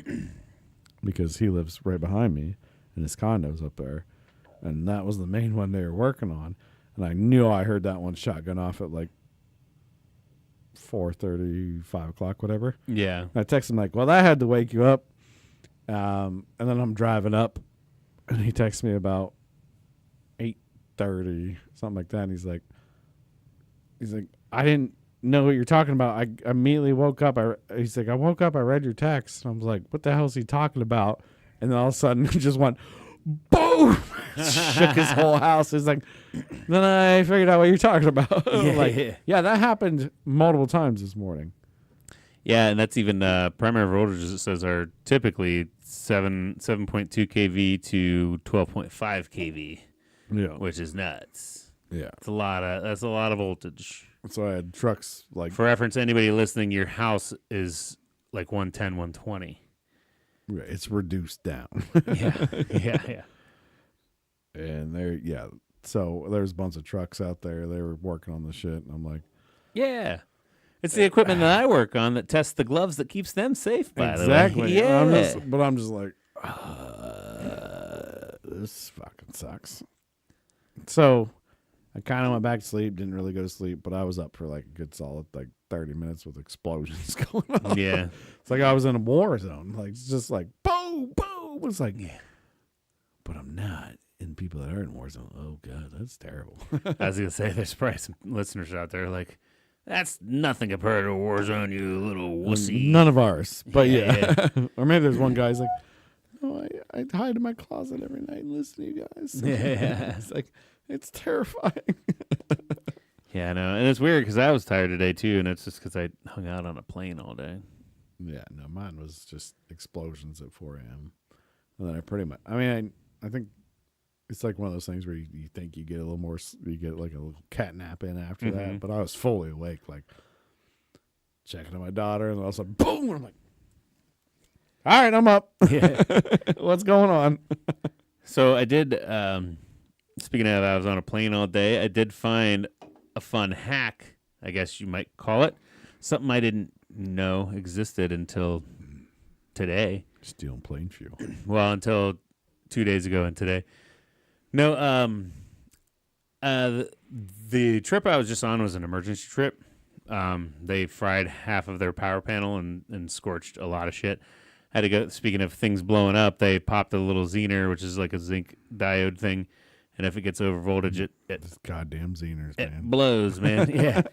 B: because he lives right behind me. And his condo's up there, and that was the main one they were working on. And I knew I heard that one shotgun off at like 4:30, 5 o'clock, whatever.
A: Yeah.
B: And I texted him like, well, that had to wake you up. And then I'm driving up, and he texts me about 8:30, something like that. And he's like, I didn't know what you're talking about. I immediately woke up. He's like, I woke up, I read your text. And I was like, what the hell is he talking about? And then all of a sudden, it just went, boom! Shook his whole house. It's like, then I figured out what you're talking about. Yeah, that happened multiple times this morning.
A: Yeah, and that's even primary voltages, it says, are typically 7.2 kV to 12.5 kV.
B: Yeah,
A: which is nuts.
B: Yeah,
A: that's a lot of voltage.
B: So I had trucks like,
A: for reference, anybody listening, your house is like 110, 120.
B: It's reduced down.
A: yeah.
B: And so there's a bunch of trucks out there. They were working on the shit, and I'm like,
A: yeah, it's the equipment that I work on that tests the gloves that keeps them safe. By
B: exactly.
A: The way. Yeah.
B: I'm just like, this fucking sucks. So I kind of went back to sleep. Didn't really go to sleep, but I was up for like a good solid like 30 minutes with explosions going on.
A: Yeah.
B: It's like I was in a war zone. Like, it's just like, boom, boom. It's like, yeah, but I'm not. And people that are in war zone, oh, God, that's terrible.
A: I was going to say, there's probably some listeners out there like, that's nothing compared to a war zone, you little wussy.
B: None of ours. But yeah. Or maybe there's one guy's like, no, I hide in my closet every night and listen to you guys.
A: Yeah.
B: It's like, it's terrifying.
A: Yeah, I know. And it's weird because I was tired today, too, and it's just because I hung out on a plane all day.
B: Yeah, no, mine was just explosions at 4 a.m. And then I think it's like one of those things where you think you get a little more, you get like a little cat nap in after that. But I was fully awake, like checking on my daughter, and then all of a sudden, boom! And I'm like, all right, I'm up.
A: Yeah.
B: What's going on?
A: So I did, speaking of, I was on a plane all day, I did find a fun hack, I guess you might call it. Something I didn't know existed until today.
B: Stealing plane fuel.
A: Well, until 2 days ago and today. No, the trip I was just on was an emergency trip. They fried half of their power panel and scorched a lot of shit. Had to go, speaking of things blowing up, they popped a little Zener, which is like a zinc diode thing. And if it gets over voltage, it
B: goddamn Zeners, man.
A: It blows, man. Yeah.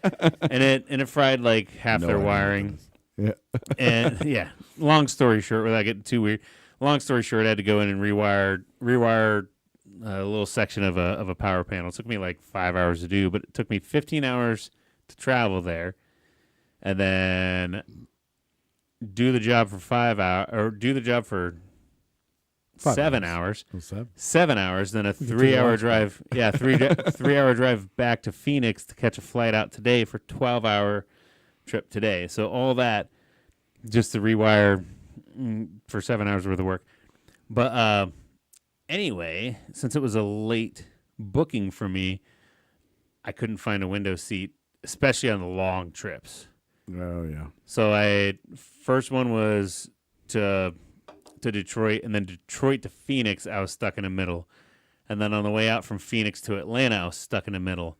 A: And it fried like half their wiring.
B: Yeah.
A: And yeah, long story short, without getting too weird, long story short, I had to go in and rewire a little section of a power panel. It took me like 5 hours to do, but it took me 15 hours to travel there. and then do the job for 5 hours, or do the job for 7 hours. 7 hours, then a 3-hour drive. Yeah, 3-hour drive back to Phoenix to catch a flight out today for 12-hour trip today. So all that just to rewire for 7 hours worth of work. But anyway, since it was a late booking for me, I couldn't find a window seat, especially on the long trips.
B: Oh yeah.
A: So first one was to Detroit, and then Detroit to Phoenix, I was stuck in the middle. And then on the way out from Phoenix to Atlanta, I was stuck in the middle.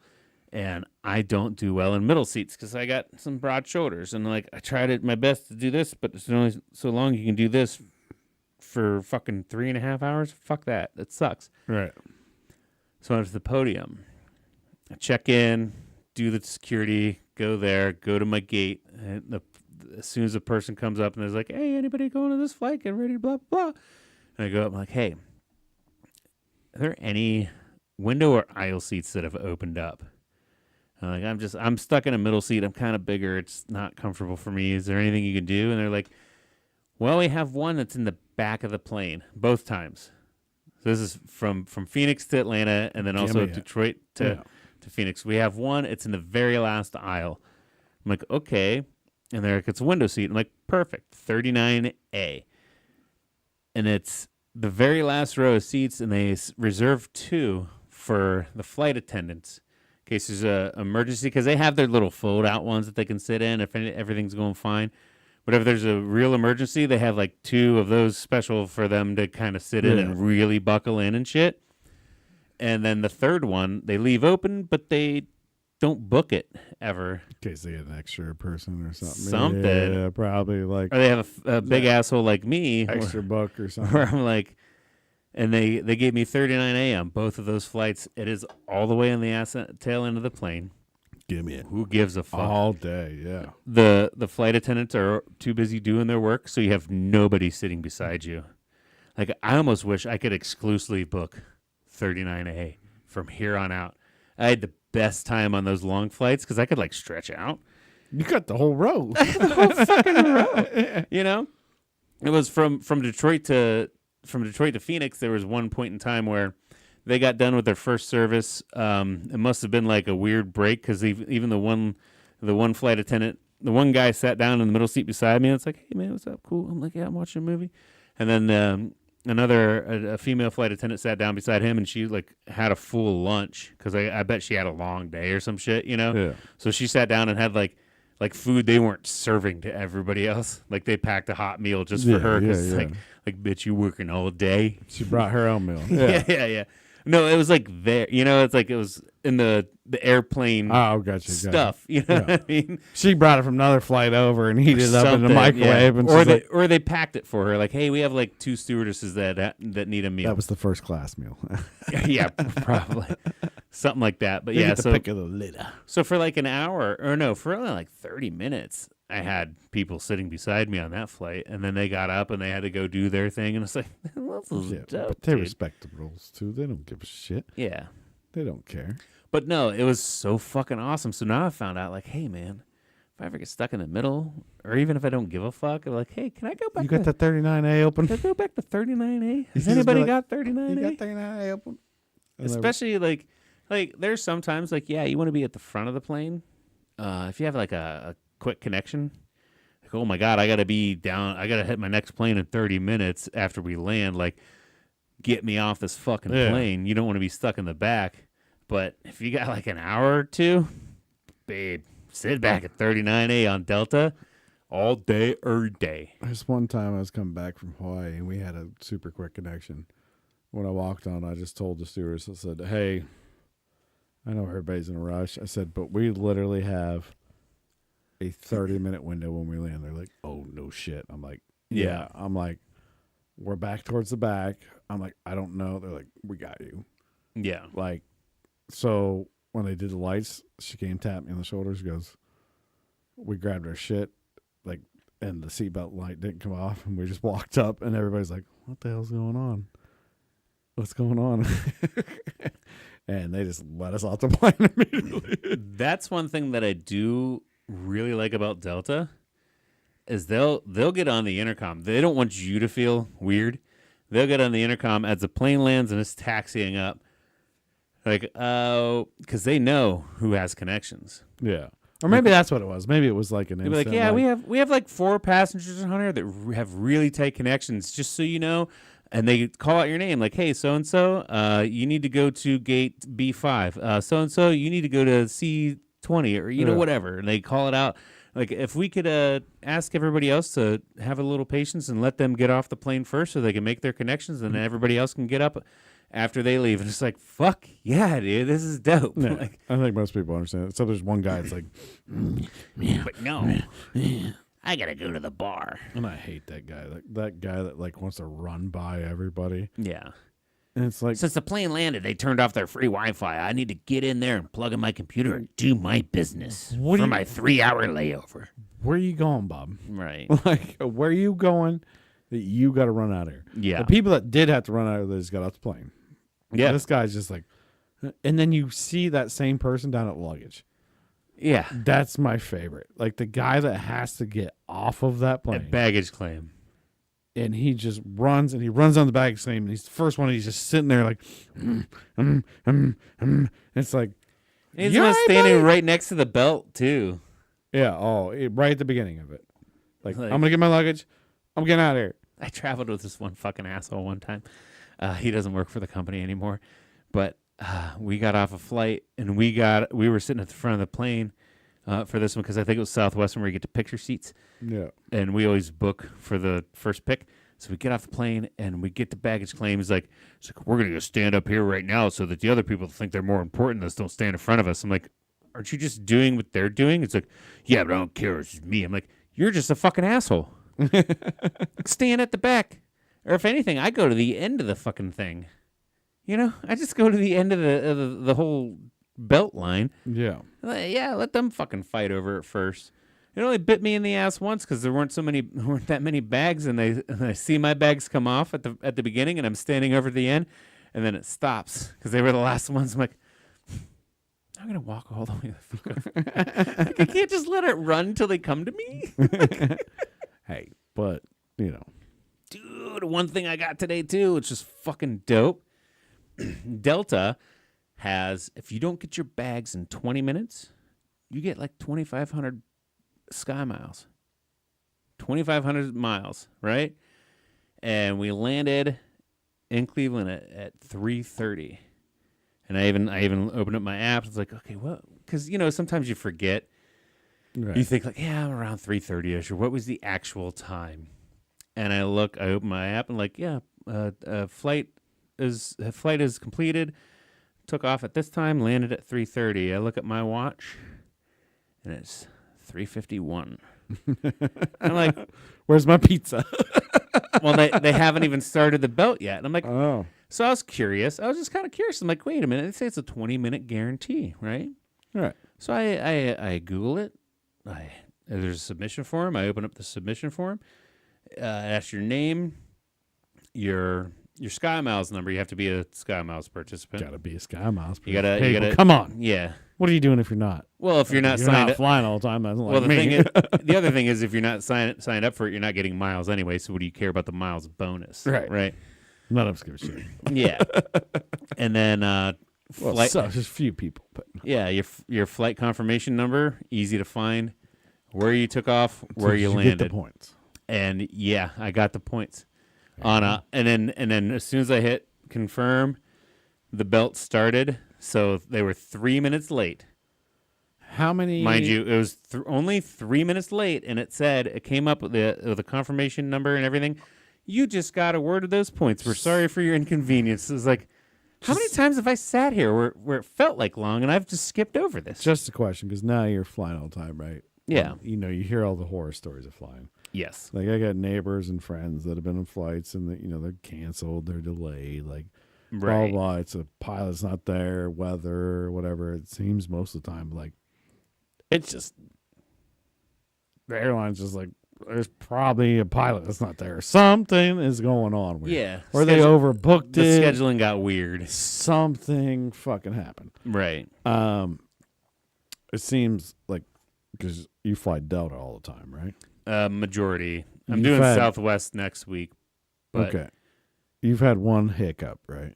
A: And I don't do well in middle seats because I got some broad shoulders. And like I tried my best to do this, but it's only so long you can do this for fucking 3.5 hours. Fuck that. That sucks.
B: Right.
A: So I went to the podium. I check in, do the security, go there, go to my gate. And as soon as a person comes up and is like, hey, anybody going to this flight? Get ready, blah, blah. And I go up, I'm like, hey, are there any window or aisle seats that have opened up? And I'm stuck in a middle seat. I'm kind of bigger. It's not comfortable for me. Is there anything you can do? And they're like, well, we have one that's in the back of the plane both times. So this is from Phoenix to Atlanta, and then also Detroit to Phoenix. We have one. It's in the very last aisle. I'm like, okay. And they're like, it's a window seat. I'm like, perfect. 39A. And it's the very last row of seats, and they reserve 2 for the flight attendants in case there's an emergency, because they have their little fold-out ones that they can sit in if everything's going fine. But if there's a real emergency, they have like 2 of those special for them to kind of sit in and really buckle in and shit. And then the third one, they leave open, but they don't book it ever.
B: In case they get an extra person or something.
A: Something.
B: Yeah, probably like.
A: Or they have a big asshole like me.
B: Extra buck or something.
A: Where I'm like, and they gave me 39A on both of those flights. It is all the way on the tail end of the plane.
B: Give me it.
A: Who gives a fuck?
B: All day, yeah.
A: The flight attendants are too busy doing their work, so you have nobody sitting beside you. Like, I almost wish I could exclusively book 39A from here on out. I had the best time on those long flights because I could like stretch out.
B: You got the whole row.
A: The whole fucking row. You know, it was from Detroit to Phoenix. There was one point in time where they got done with their first service. It must have been like a weird break because even the one flight attendant, the one guy sat down in the middle seat beside me. And it's like, hey man, what's up? Cool. I'm like, yeah, I'm watching a movie. And then a female flight attendant sat down beside him, and she like had a full lunch because I bet she had a long day or some shit, you know.
B: Yeah.
A: So she sat down and had like food they weren't serving to everybody else. Like they packed a hot meal just for her because like bitch, you working all day.
B: She brought her own meal.
A: Yeah. No, it was like there. You know, it's like it was in the airplane.
B: Oh, gotcha.
A: Stuff. You know what I mean?
B: She brought it from another flight over and heated it up in the microwave, and
A: or they packed it for her. Like, hey, we have like 2 stewardesses that need a meal.
B: That was the first class meal.
A: Yeah, probably something like that. But
B: you get the pick of the litter.
A: So for like an hour, or no, for only like 30 minutes, I had people sitting beside me on that flight, and then they got up and they had to go do their thing, and it's like, this is dope,
B: but they respect the rules too. They don't give a shit.
A: Yeah,
B: they don't care.
A: But no, it was so fucking awesome. So now I found out, like, hey man, if I ever get stuck in the middle, or even if I don't give a fuck, I'm like, hey, can I go back?
B: You got that 39A open?
A: Can I go back to 39A? Has anybody got 39A?
B: You got 39A open?
A: Especially like there's sometimes like, yeah, you want to be at the front of the plane. If you have like a quick connection, like, oh my god, I gotta be down. I gotta hit my next plane in 30 minutes after we land. Like, get me off this fucking plane. You don't want to be stuck in the back. But if you got like an hour or two, babe, sit back at 39A on Delta all day, every day.
B: There's one time I was coming back from Hawaii, and we had a super quick connection. When I walked on, I just told the stewardess, I said, hey, I know everybody's in a rush. I said, but we literally have a 30-minute window when we land. They're like, oh, no shit. I'm like, yeah. I'm like, we're back towards the back. I'm like, I don't know. They're like, we got you.
A: Yeah.
B: Like, so when they did the lights, she came, tapped me on the shoulders, goes, we grabbed our shit, like, and the seatbelt light didn't come off, and we just walked up, and everybody's like, what the hell's going on? What's going on? And they just let us off the plane immediately.
A: That's one thing that I do really like about Delta is they'll get on the intercom. They don't want you to feel weird. They'll get on the intercom as the plane lands and it's taxiing up. Like, because they know who has connections.
B: Yeah. Or maybe that's what it was. Maybe it was like an instant.
A: Like, yeah, we have like 4 passengers on here that have really tight connections, just so you know. And they call out your name, like, hey, so-and-so, you need to go to gate B5. So-and-so, you need to go to C20 or, you know, whatever. And they call it out. Like, if we could ask everybody else to have a little patience and let them get off the plane first so they can make their connections and then everybody else can get up after they leave. And it's like, fuck, yeah, dude, this is dope.
B: Yeah,
A: like,
B: I think most people understand it. So there's one guy that's like,
A: but no, I got to go to the bar.
B: and I hate that guy. That guy that like wants to run by everybody.
A: Yeah.
B: And it's like,
A: Since the plane landed, they turned off their free Wi-Fi. I need to get in there and plug in my computer and do my business for my 3-hour layover.
B: where are you going, Bob?
A: Right.
B: Like, where are you going that you got to run out of here?
A: Yeah.
B: The people that did have to run out of there just got off the plane.
A: Yeah.
B: This guy's just like, and then you see that same person down at luggage.
A: Yeah.
B: That's my favorite. Like the guy that has to get off of that plane.
A: A baggage claim.
B: And he just runs and he runs on the baggage claim. And he's the first one. He's just sitting there like, It's like,
A: He's
B: "You all right,
A: standing
B: buddy?"
A: right next to the belt, too.
B: Yeah. Oh, right at the beginning of it. Like, I'm going to get my luggage. I'm getting out of here.
A: I traveled with this one fucking asshole one time. He doesn't work for the company anymore. But we got off a flight and we were sitting at the front of the plane for this one because I think it was Southwestern where you get to picture seats.
B: Yeah.
A: And we always book for the first pick. So we get off the plane and we get the baggage claim. It's like we're going to go stand up here right now so that the other people think they're more important than us don't stand in front of us. I'm like, aren't you just doing what they're doing? It's like, yeah, but I don't care. It's just me. I'm like, you're just a fucking asshole. Stand at the back. Or if anything, I go to the end of the fucking thing. You know, I just go to the end of the whole belt line.
B: Yeah.
A: Yeah, let them fucking fight over it first. It only bit me in the ass once because there weren't that many bags, and I see my bags come off at the beginning, and I'm standing over at the end, and then it stops because they were the last ones. I'm like, I'm gonna walk all the way the fuck over. Like, I can't just let it run till they come to me.
B: Hey, but you know,
A: Dude, one thing I got today too, which is fucking dope. Delta has, if you don't get your bags in 20 minutes, you get like 2,500 Sky Miles. 2,500 miles, right? And we landed in Cleveland at 3:30. And I even opened up my app. It's like, okay, what? Because, you know, sometimes you forget.
B: right.
A: You think like, yeah, I'm around 3:30ish, or what was the actual time? And I open my app and like, yeah, flight is completed. Took off at this time, landed at 3:30. I look at my watch, and it's 3:51. I'm like,
B: where's my pizza?
A: well, they haven't even started the belt yet. And I'm like,
B: Oh,
A: so I was curious. I was just kind of curious. I'm like, wait a minute. They say it's a 20-minute guarantee, right?
B: all right.
A: So I Google it. There's a submission form. I open up the submission form. Ask your name, your Sky Miles number. You have to be a Sky Miles participant.
B: Gotta be a Sky Miles.
A: You gotta-
B: Hey,
A: you gotta-
B: well, come on.
A: Yeah.
B: What are you doing if you're not?
A: Well, if you're not
B: You're
A: signed
B: not
A: up,
B: flying all the time. That's like
A: well, the
B: me.
A: thing is, the other thing is, if you're not signed up for it, you're not getting miles anyway. So what do you care about the miles bonus?
B: Right.
A: Right.
B: None of us give a shit.
A: Yeah. And then
B: Well,
A: flight.
B: so, just a few people, but
A: Yeah, your flight confirmation number, easy to find. Where you took off, where you
B: get
A: landed,
B: the points.
A: and yeah, I got the points and then as soon as I hit confirm, the belt started. So they were 3 minutes late.
B: How many?
A: Mind you, it was only 3 minutes late, and it came up with the confirmation number and everything. You just got awarded those points. We're sorry for your inconvenience. It's like, how many times have I sat here where it felt like long, and I've just skipped over this?
B: Just a question, because now you're flying all the time, right?
A: Yeah.
B: You know, you hear all the horror stories of flying.
A: Yes.
B: Like I got neighbors and friends that have been on flights, and they're canceled, they're delayed, like
A: Right.
B: blah blah. It's a pilot's not there, weather, whatever. It seems most of the time like it's just the airline's just like there's probably a pilot that's not there. Something is going on. Weird.
A: Yeah.
B: Or they overbooked
A: The
B: it.
A: scheduling got weird.
B: Something fucking happened.
A: Right.
B: It seems like Because you fly Delta all the time, right?
A: Majority. I'm doing Southwest next week. But
B: okay. You've had one hiccup, right?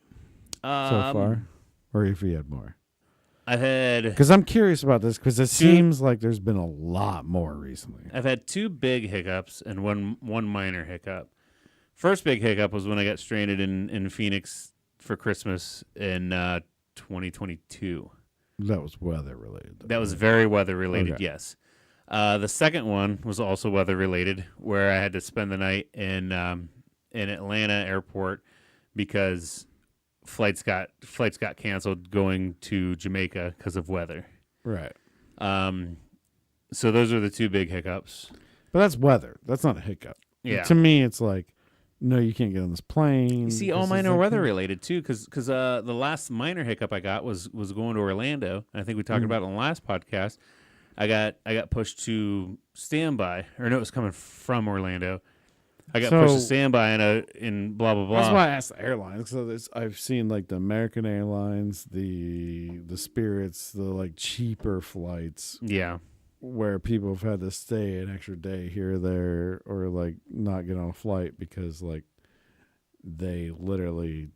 B: So far? Or if you had more?
A: I've had...
B: Because I'm curious about this, because it seems like there's been a lot more recently.
A: I've had 2 big hiccups and one minor hiccup. First big hiccup was when I got stranded in Phoenix for Christmas in 2022.
B: That was weather related.
A: That was very weather related, okay. Yes. The second one was also weather related, where I had to spend the night in Atlanta airport because flights got canceled going to Jamaica because of weather.
B: Right.
A: So those are the 2 big hiccups.
B: But that's weather. That's not a hiccup.
A: Yeah.
B: To me, it's like, no, you can't get on this plane.
A: You see, all mine are weather related too, because the last minor hiccup I got was going to Orlando. I think we talked about it on the last podcast. I got pushed to standby, or no, it was coming from Orlando. I got pushed to standby in blah blah blah.
B: That's why I asked the airlines. So I've seen like the American Airlines, the Spirits, the like cheaper flights.
A: Yeah.
B: Where people have had to stay an extra day here or there, or like not get on a flight because like they literally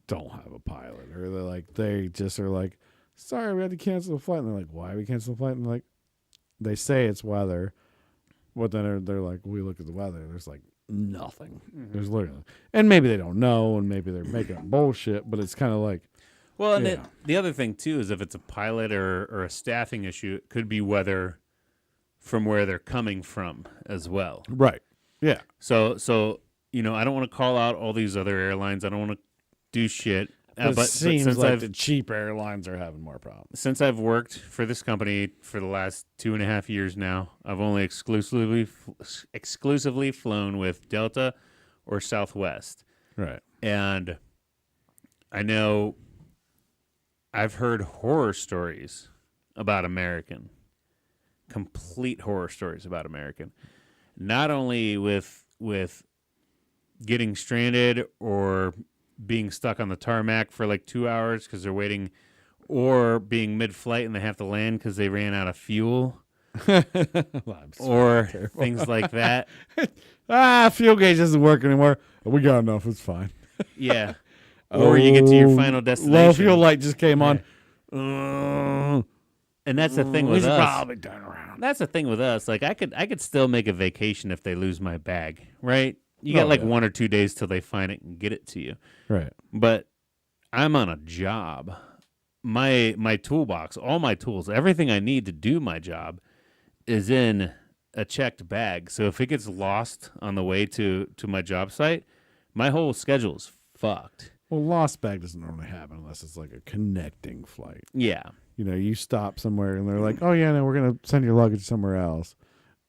B: don't have a pilot, or they just are like, sorry, we had to cancel the flight. And they're like, why we cancel the flight? And like, they say it's weather, but then they're like, we look at the weather. There's like nothing. Mm-hmm. There's literally, and maybe they don't know, and maybe they're making up bullshit. But it's kind of like.
A: Well, and the other thing, too, is if it's a pilot or a staffing issue, it could be weather from where they're coming from as well.
B: Right. Yeah.
A: So I don't want to call out all these other airlines. I don't want to do shit.
B: But it seems like the cheap airlines are having more problems.
A: Since I've worked for this company for the last 2.5 years now, I've only exclusively flown with Delta or Southwest.
B: Right.
A: And I know... I've heard horror stories about American, complete horror stories about American, not only with getting stranded or being stuck on the tarmac for like 2 hours because they're waiting, or being mid-flight and they have to land because they ran out of fuel, or things like that.
B: Fuel gauge doesn't work anymore. We got enough. It's fine.
A: Yeah. Or you get to your final destination.
B: Low fuel light just came on.
A: And that's the thing with us.
B: Probably turn around.
A: That's the thing with us. Like I could still make a vacation if they lose my bag, right? You got 1 or 2 days till they find it and get it to you.
B: Right.
A: But I'm on a job. My toolbox, all my tools, everything I need to do my job is in a checked bag. So if it gets lost on the way to my job site, my whole schedule's fucked.
B: Well, lost bag doesn't normally happen unless it's like a connecting flight.
A: Yeah.
B: You stop somewhere and they're like, oh, yeah, no, we're going to send your luggage somewhere else.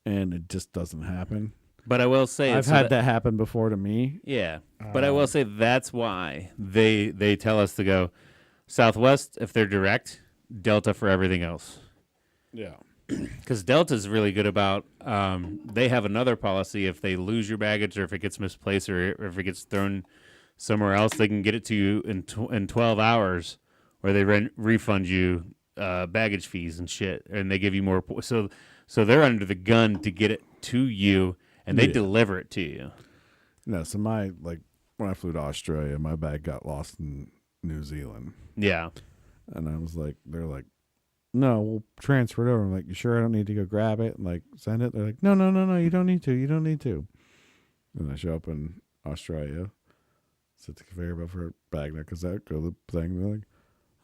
B: And it just doesn't happen.
A: But I will say...
B: I've had that happen before to me.
A: Yeah. But I will say that's why they tell us to go Southwest if they're direct, Delta for everything else.
B: Yeah.
A: Because Delta's really good about... they have another policy if they lose your baggage or if it gets misplaced or if it gets thrown... somewhere else, they can get it to you in 12 hours, or they refund you baggage fees and shit, and they give you more. So they're under the gun to get it to you, and they deliver it to you.
B: No, so when I flew to Australia, my bag got lost in New Zealand.
A: Yeah,
B: and I was like, they're like, no, we'll transfer it over. I'm like, you sure I don't need to go grab it and like send it? They're like, no, you don't need to. You don't need to. And I show up in Australia. Sit the conveyor belt for a bag there because that go the thing. They're like,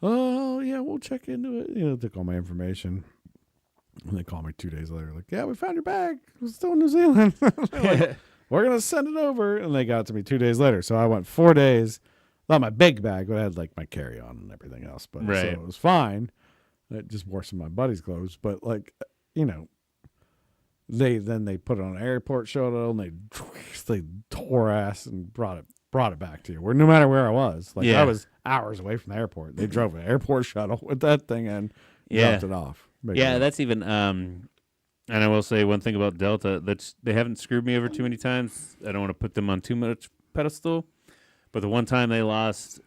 B: oh yeah, we'll check into it. Took all my information, and they call me 2 days later. Like, yeah, we found your bag. It was still in New Zealand. Like, we're gonna send it over, and they got it to me 2 days later. So I went 4 days. Not my big bag, but I had like my carry on and everything else. But so it was fine. I just wore some of my buddy's clothes, but like they put it on an airport shuttle and they tore ass and brought it back to you. Where no matter where I was, I was hours away from the airport. They drove an airport shuttle with that thing and dropped it off.
A: That's even. And I will say one thing about Delta, that they haven't screwed me over too many times. I don't want to put them on too much pedestal, but the one time they lost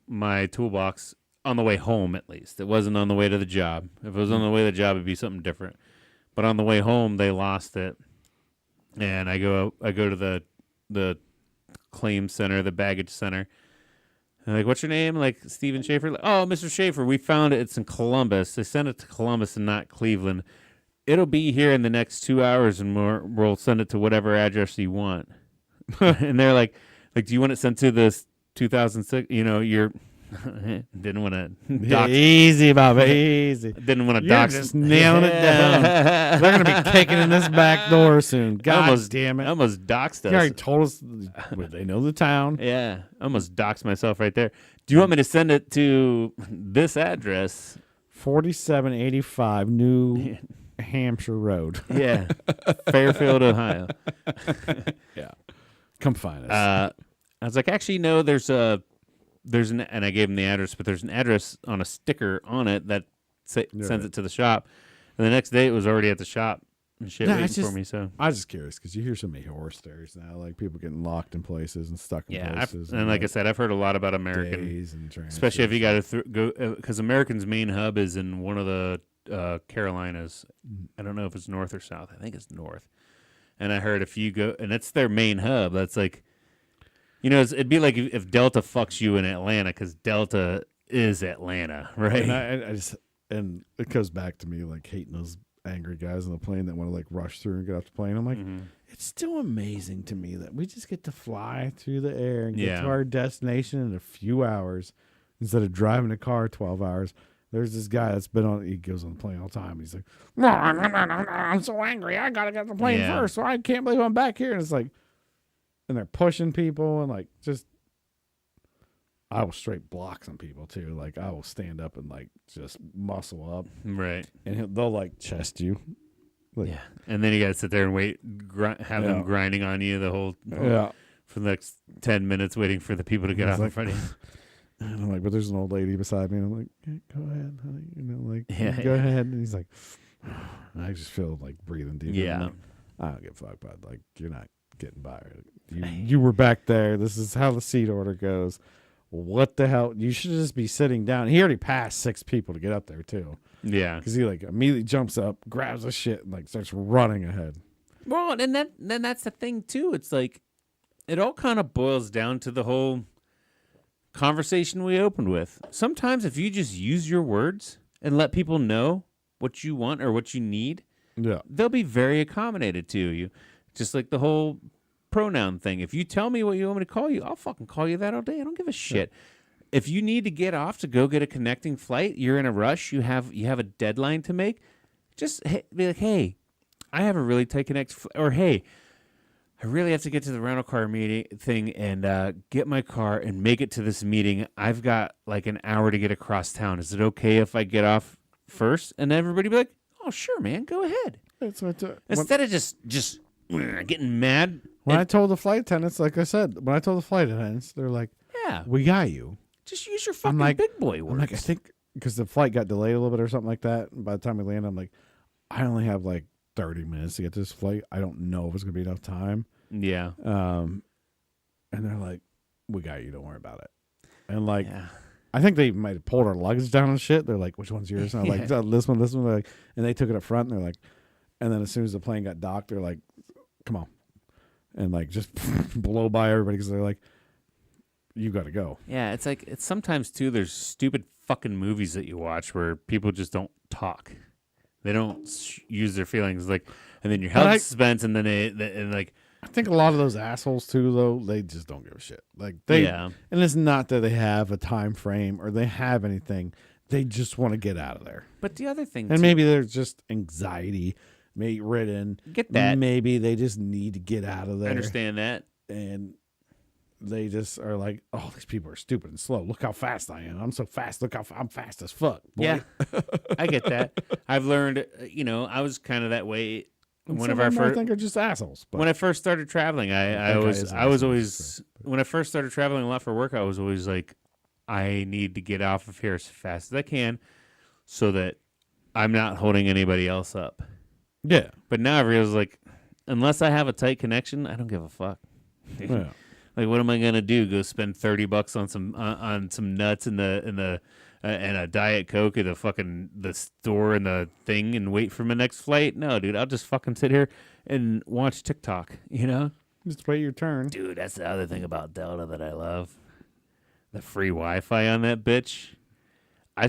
A: my toolbox on the way home, at least. It wasn't on the way to the job. If it was on the way to the job, it'd be something different. But on the way home, they lost it. And I go to the claim center, the baggage center. And like, what's your name? Like, Steven Schaefer. Like, oh, Mr. Schaefer, we found it. It's in Columbus. They sent it to Columbus and not Cleveland. It'll be here in the next 2 hours, and we'll send it to whatever address you want. And they're like, do you want it sent to this 2006? You're didn't want to dox.
B: Easy, Bobby, easy.
A: Didn't want to
B: You're
A: dox.
B: just nailing it down. They're gonna be kicking in this back door soon. God damn it!
A: Almost doxed us.
B: You already told us. They know the town.
A: Yeah, almost doxed myself right there. Do you want me to send it to this address?
B: 4785 New Hampshire Road.
A: Yeah, Fairfield, Ohio.
B: Yeah, come find us.
A: I was like, actually, no. There's an, and I gave him the address, but there's an address on a sticker on it that sends it to the shop. And the next day, it was already at the shop and shit waiting for me. So
B: I was just curious because you hear so many horror stories now, like people getting locked in places and stuck in places.
A: And like I said, I've heard a lot about American, especially if you got to go, because American's main hub is in one of the Carolinas. I don't know if it's north or south. I think it's north. And I heard if you go, and it's their main hub. That's like, it'd be like if Delta fucks you in Atlanta, because Delta is Atlanta, right?
B: And and it goes back to me like hating those angry guys on the plane that want to like rush through and get off the plane. I'm like, it's still amazing to me that we just get to fly through the air and get to our destination in a few hours instead of driving a car 12 hours. There's this guy that's been on. He goes on the plane all the time. He's like, I'm so angry. I gotta get on the plane first, so I can't believe I'm back here. And it's like. And they're pushing people and like just I will straight block some people too. Like I will stand up and like just muscle up.
A: Right.
B: And they'll like chest you. Like,
A: yeah. And then you got to sit there and wait, have them grinding on you the whole for the next 10 minutes waiting for the people to get off in front of you.
B: And I'm like, but there's an old lady beside me. And I'm like, go ahead, honey. Go ahead. And he's like, I just feel like breathing deep.
A: Yeah.
B: I don't give a fuck, bud. Like you're not getting by. You were back there. This is how the seat order goes. What the hell? You should just be sitting down. He already passed 6 people to get up there too.
A: Yeah,
B: because he like immediately jumps up, grabs the shit, and like starts running ahead.
A: Well, and then that's the thing too. It's like it all kind of boils down to the whole conversation we opened with. Sometimes if you just use your words and let people know what you want or what you need, they'll be very accommodated to you. Just like the whole pronoun thing. If you tell me what you want me to call you, I'll fucking call you that all day. I don't give a shit. If you need to get off to go get a connecting flight, you're in a rush, you have a deadline to make, just be like, hey, I have a really tight or hey, I really have to get to the rental car meeting thing and get my car and make it to this meeting. I've got like an hour to get across town. Is it okay if I get off first? And everybody be like, oh, sure, man, go ahead. Instead of just getting mad.
B: When I told the flight attendants, like I said, they're like, yeah, we got you.
A: Just use your fucking big boy words.
B: I'm like, I think because the flight got delayed a little bit or something like that. And by the time we landed, I'm like, I only have like 30 minutes to get to this flight. I don't know if it's going to be enough time.
A: Yeah.
B: And they're like, we got you. Don't worry about it. And like, I think they might have pulled our luggage down and shit. They're like, which one's yours? And I'm like, this one. They're like, and they took it up front and they're like, and then as soon as the plane got docked, they're like, come on. And like just blow by everybody because they're like, you got to go.
A: Yeah, it's like it's sometimes too. There's stupid fucking movies that you watch where people just don't talk. They don't use their feelings, like, and then you're held suspense, and then and like.
B: I think a lot of those assholes too, though, they just don't give a shit. Like and it's not that they have a time frame or they have anything. They just want to get out of there.
A: But the other thing,
B: and maybe there's just anxiety. Ridden.
A: Get that.
B: Maybe they just need to get out of there.
A: I understand that.
B: And they just are like, oh, these people are stupid and slow. Look how fast I am. I'm so fast. Look how I'm fast as fuck. Boy.
A: Yeah, I get that. I've learned, I was kind of that way.
B: One of our first, I think, are just assholes. But
A: when I first started traveling, I was always when I first started traveling a lot for work, I was always like, I need to get off of here as fast as I can, so that I'm not holding anybody else up.
B: Yeah.
A: But now I realize, like, unless I have a tight connection, I don't give a fuck.
B: Yeah.
A: Like, what am I gonna do? Go spend $30 on some nuts and a Diet Coke at the store and the thing and wait for my next flight? No, dude, I'll just fucking sit here and watch TikTok. You know,
B: just wait your turn,
A: dude. That's the other thing about Delta that I love. The free Wi-Fi on that bitch. I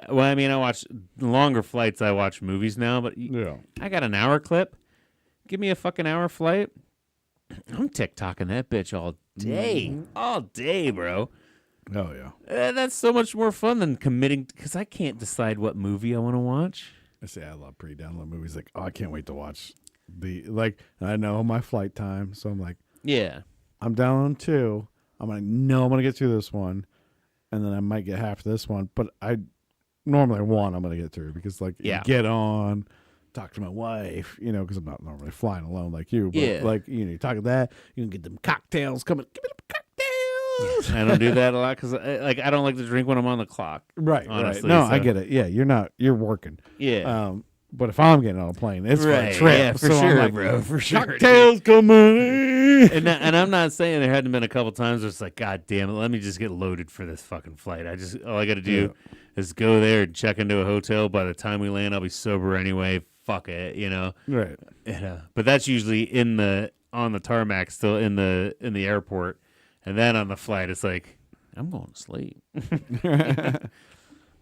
A: watch longer flights. I watch movies now, but
B: yeah,
A: I got an hour clip. Give me a fucking hour flight. I'm TikToking that bitch all day, bro.
B: Oh yeah,
A: that's so much more fun than committing because I can't decide what movie I want to watch.
B: I say I love pre-download movies. Like, oh, I can't wait to watch I know my flight time, so I'm like,
A: yeah,
B: I'm down 2. I'm gonna get through this one, and then I might get half this one. But I normally one I'm gonna get through because you get on, talk to my wife, because I'm not normally flying alone like you. But you talk to that, you can get them cocktails coming. Give me them cocktails.
A: I don't do that a lot because I don't like to drink when I'm on the clock.
B: Right,
A: honestly,
B: right. No, I get it. Yeah, you're working.
A: Yeah.
B: But if I'm getting on a plane, it's for a trip.
A: Yeah, for
B: so
A: sure,
B: I'm like,
A: bro. For sure.
B: Cocktails coming.
A: And I'm not saying there hadn't been a couple times where it's like, God damn it, let me just get loaded for this fucking flight. All I got to do is go there and check into a hotel. By the time we land, I'll be sober anyway. Fuck it,
B: Right.
A: But that's usually on the tarmac, still in the airport, and then on the flight, it's like, I'm going to sleep.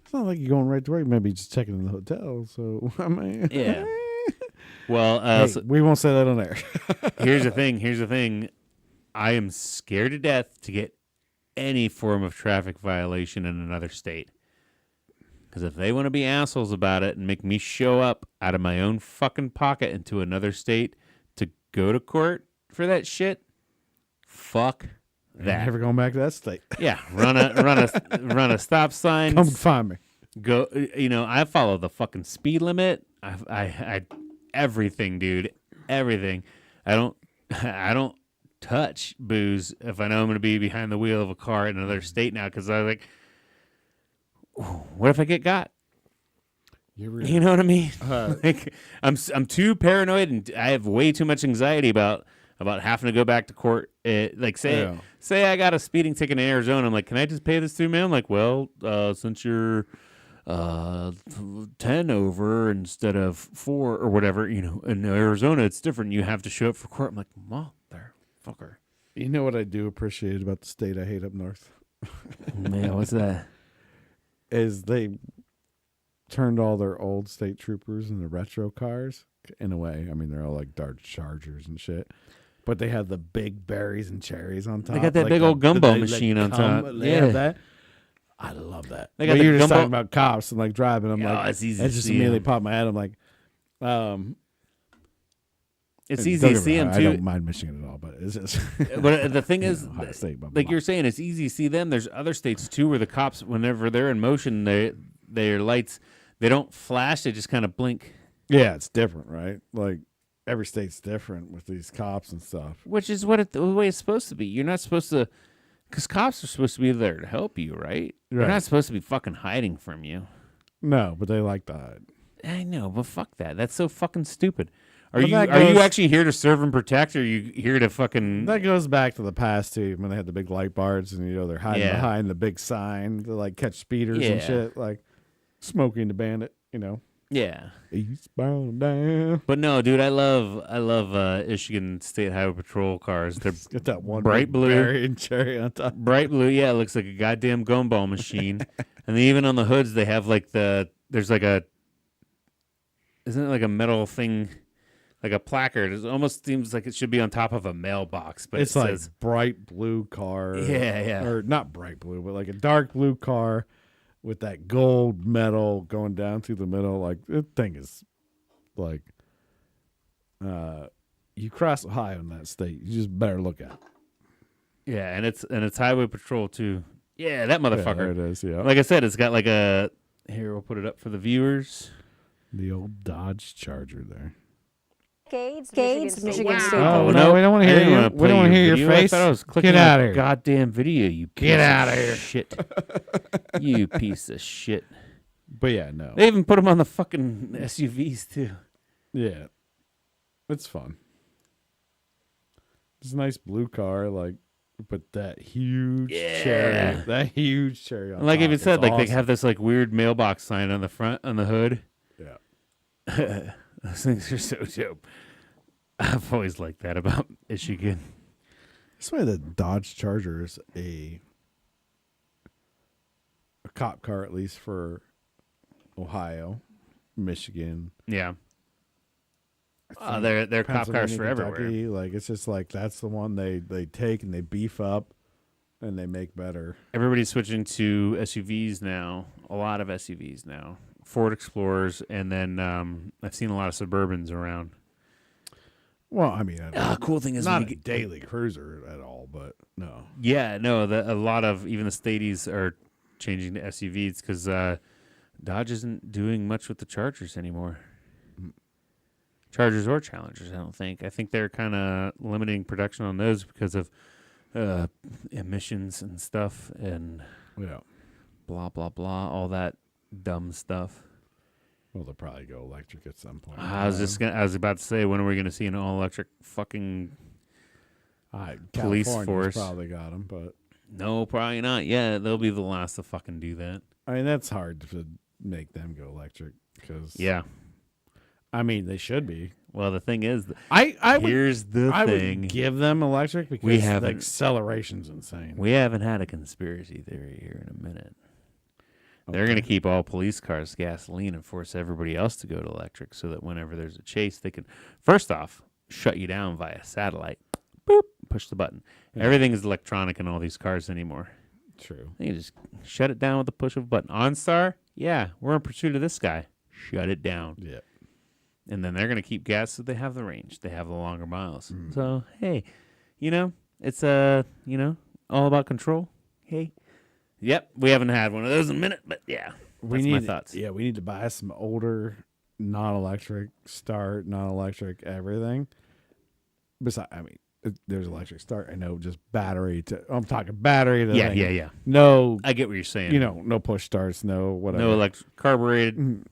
B: It's not like you're going right to work. Maybe just checking in the hotel. So I mean,
A: yeah. Well,
B: we won't say that on air.
A: Here's the thing. I am scared to death to get any form of traffic violation in another state. Because if they want to be assholes about it and make me show up out of my own fucking pocket into another state to go to court for that shit, fuck that.
B: Never going back to that state.
A: Yeah, run a stop sign.
B: Come find me.
A: Go. I follow the fucking speed limit. I everything, dude. Everything. I don't touch booze if I know I'm going to be behind the wheel of a car in another state now because I was like, what if I get got? You know what I mean? I'm too paranoid and I have way too much anxiety about having to go back to court. Say I got a speeding ticket in Arizona. I'm like, can I just pay this through mail? I'm like, well, since you're 10 over instead of 4 or whatever, in Arizona it's different. You have to show up for court. I'm like, motherfucker.
B: You know what I do appreciate about the state I hate up north?
A: Man, what's that?
B: Is they turned all their old state troopers into retro cars in a way. I mean, they're all like Dodge Chargers and shit. But they have the big berries and cherries on top.
A: They got that big old gumbo machine on top.
B: They have that. I love that.
A: They got
B: you're just talking about cops and driving. I'm like,
A: it's easy.
B: It just immediately popped my head. I'm like,
A: it's easy to see them too.
B: I don't mind Michigan at all, but it's just.
A: But the thing is,
B: State,
A: like you're saying, it's easy to see them. There's other states too where the cops, whenever they're in motion, their lights, they don't flash. They just kind of blink.
B: Yeah, it's different, right? Like every state's different with these cops and stuff.
A: Which is the way it's supposed to be. You're not supposed to, because cops are supposed to be there to help you, right? They're not supposed to be fucking hiding from you.
B: No, but they like to hide.
A: I know, but fuck that. That's so fucking stupid. Are you actually here to serve and protect, or are you here to fucking...
B: That goes back to the past, too, when they had the big light bars, and, they're hiding behind the big sign to, catch speeders and shit, like Smoking the Bandit,
A: Yeah.
B: Eastbound down.
A: But no, dude, I love Michigan State Highway Patrol cars. They're
B: got that one
A: bright blue
B: berry and cherry on top.
A: Bright blue, yeah, it looks like a goddamn gumball machine. And then even on the hoods, they have there's isn't it like a metal thing, like a placard? It almost seems like it should be on top of a mailbox, but
B: it's says bright blue car.
A: Yeah.
B: Or not bright blue, but like a dark blue car with that gold metal going down through the middle. Like, the thing is like, you cross Ohio in that state, you just better look at it.
A: Yeah, and it's Highway Patrol too. Yeah, that motherfucker.
B: Yeah, there it is, yeah.
A: Like I said, it's got here, we'll put it up for the viewers.
B: The old Dodge Charger there.
C: Michigan State.
B: Oh, no, we don't want to hear you. We don't want to hear your face.
A: I was clicking
B: Get out of here.
A: Goddamn video, you
B: Get out of here.
A: Shit. You piece of shit.
B: But yeah, no.
A: They even put them on the fucking SUVs too.
B: Yeah. It's fun. It's a nice blue car. Like, But that huge cherry, on
A: like
B: top
A: even said, like
B: awesome.
A: they have this like weird mailbox sign on the front on the hood.
B: Yeah,
A: those things are so dope. I've always liked that about Michigan.
B: That's why the Dodge Charger is a cop car, at least for Ohio, Michigan.
A: Yeah. They're cop cars for
B: Kentucky.
A: everywhere.
B: Like it's just like that's the one they take and they beef up and they make better.
A: Everybody's switching to SUVs now. A lot of SUVs now. Ford Explorers, and then I've seen a lot of Suburbans around.
B: Well, I mean,
A: cool thing is
B: not a daily cruiser at all, but no.
A: Yeah, no. A lot of even the Stadies are changing to SUVs because Dodge isn't doing much with the Chargers anymore. Chargers or Challengers, I don't think. I think they're kind of limiting production on those because of emissions and stuff and blah, blah, blah, all that dumb stuff.
B: Well, they'll probably go electric at some point.
A: I was about to say, when are we going to see an all-electric fucking police force?
B: Probably got them, but
A: no, probably not. Yeah, they'll be the last to fucking do that.
B: I mean, that's hard to make them go electric because I mean, they should be.
A: Well, the thing is,
B: here's
A: the thing.
B: Would give them electric because the acceleration's insane.
A: We haven't had a conspiracy theory here in a minute. Okay. They're going to keep all police cars gasoline and force everybody else to go to electric so that whenever there's a chase, they can, first off, shut you down via satellite. Boop, push the button. Yeah. Everything is electronic in all these cars anymore.
B: True.
A: You just shut it down with the push of a button. OnStar, yeah, we're in pursuit of this guy. Shut it down.
B: Yeah.
A: And then they're going to keep gas so they have the range. They have the longer miles. So, hey, it's, all about control. Hey. Yep, we haven't had one of those in a minute, but yeah, that's my thoughts.
B: Yeah, we need to buy some older, non-electric start, non-electric everything. Besides, I mean, there's electric start. I know, just battery to. I'm talking battery to.
A: Yeah.
B: No,
A: I get what you're saying.
B: No push starts, no whatever.
A: No electric carbureted,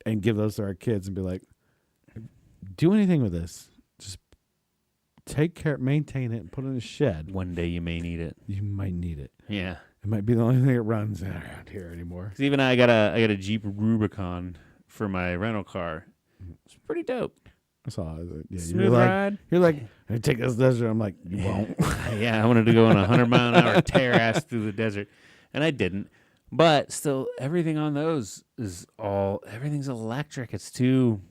B: and give those to our kids and be like, do anything with this. Just take care, maintain it, and put it in a shed.
A: One day you may need it.
B: You might need it.
A: Yeah.
B: It might be the only thing that runs around here anymore.
A: Because even I got a Jeep Rubicon for my rental car. It's pretty dope.
B: I saw it. Yeah,
A: smooth ride.
B: You're like, I take this desert. I'm like, you won't.
A: Yeah, I wanted to go on 100 mile an hour tear ass through the desert, and I didn't. But still, everything on those everything's electric. It's too.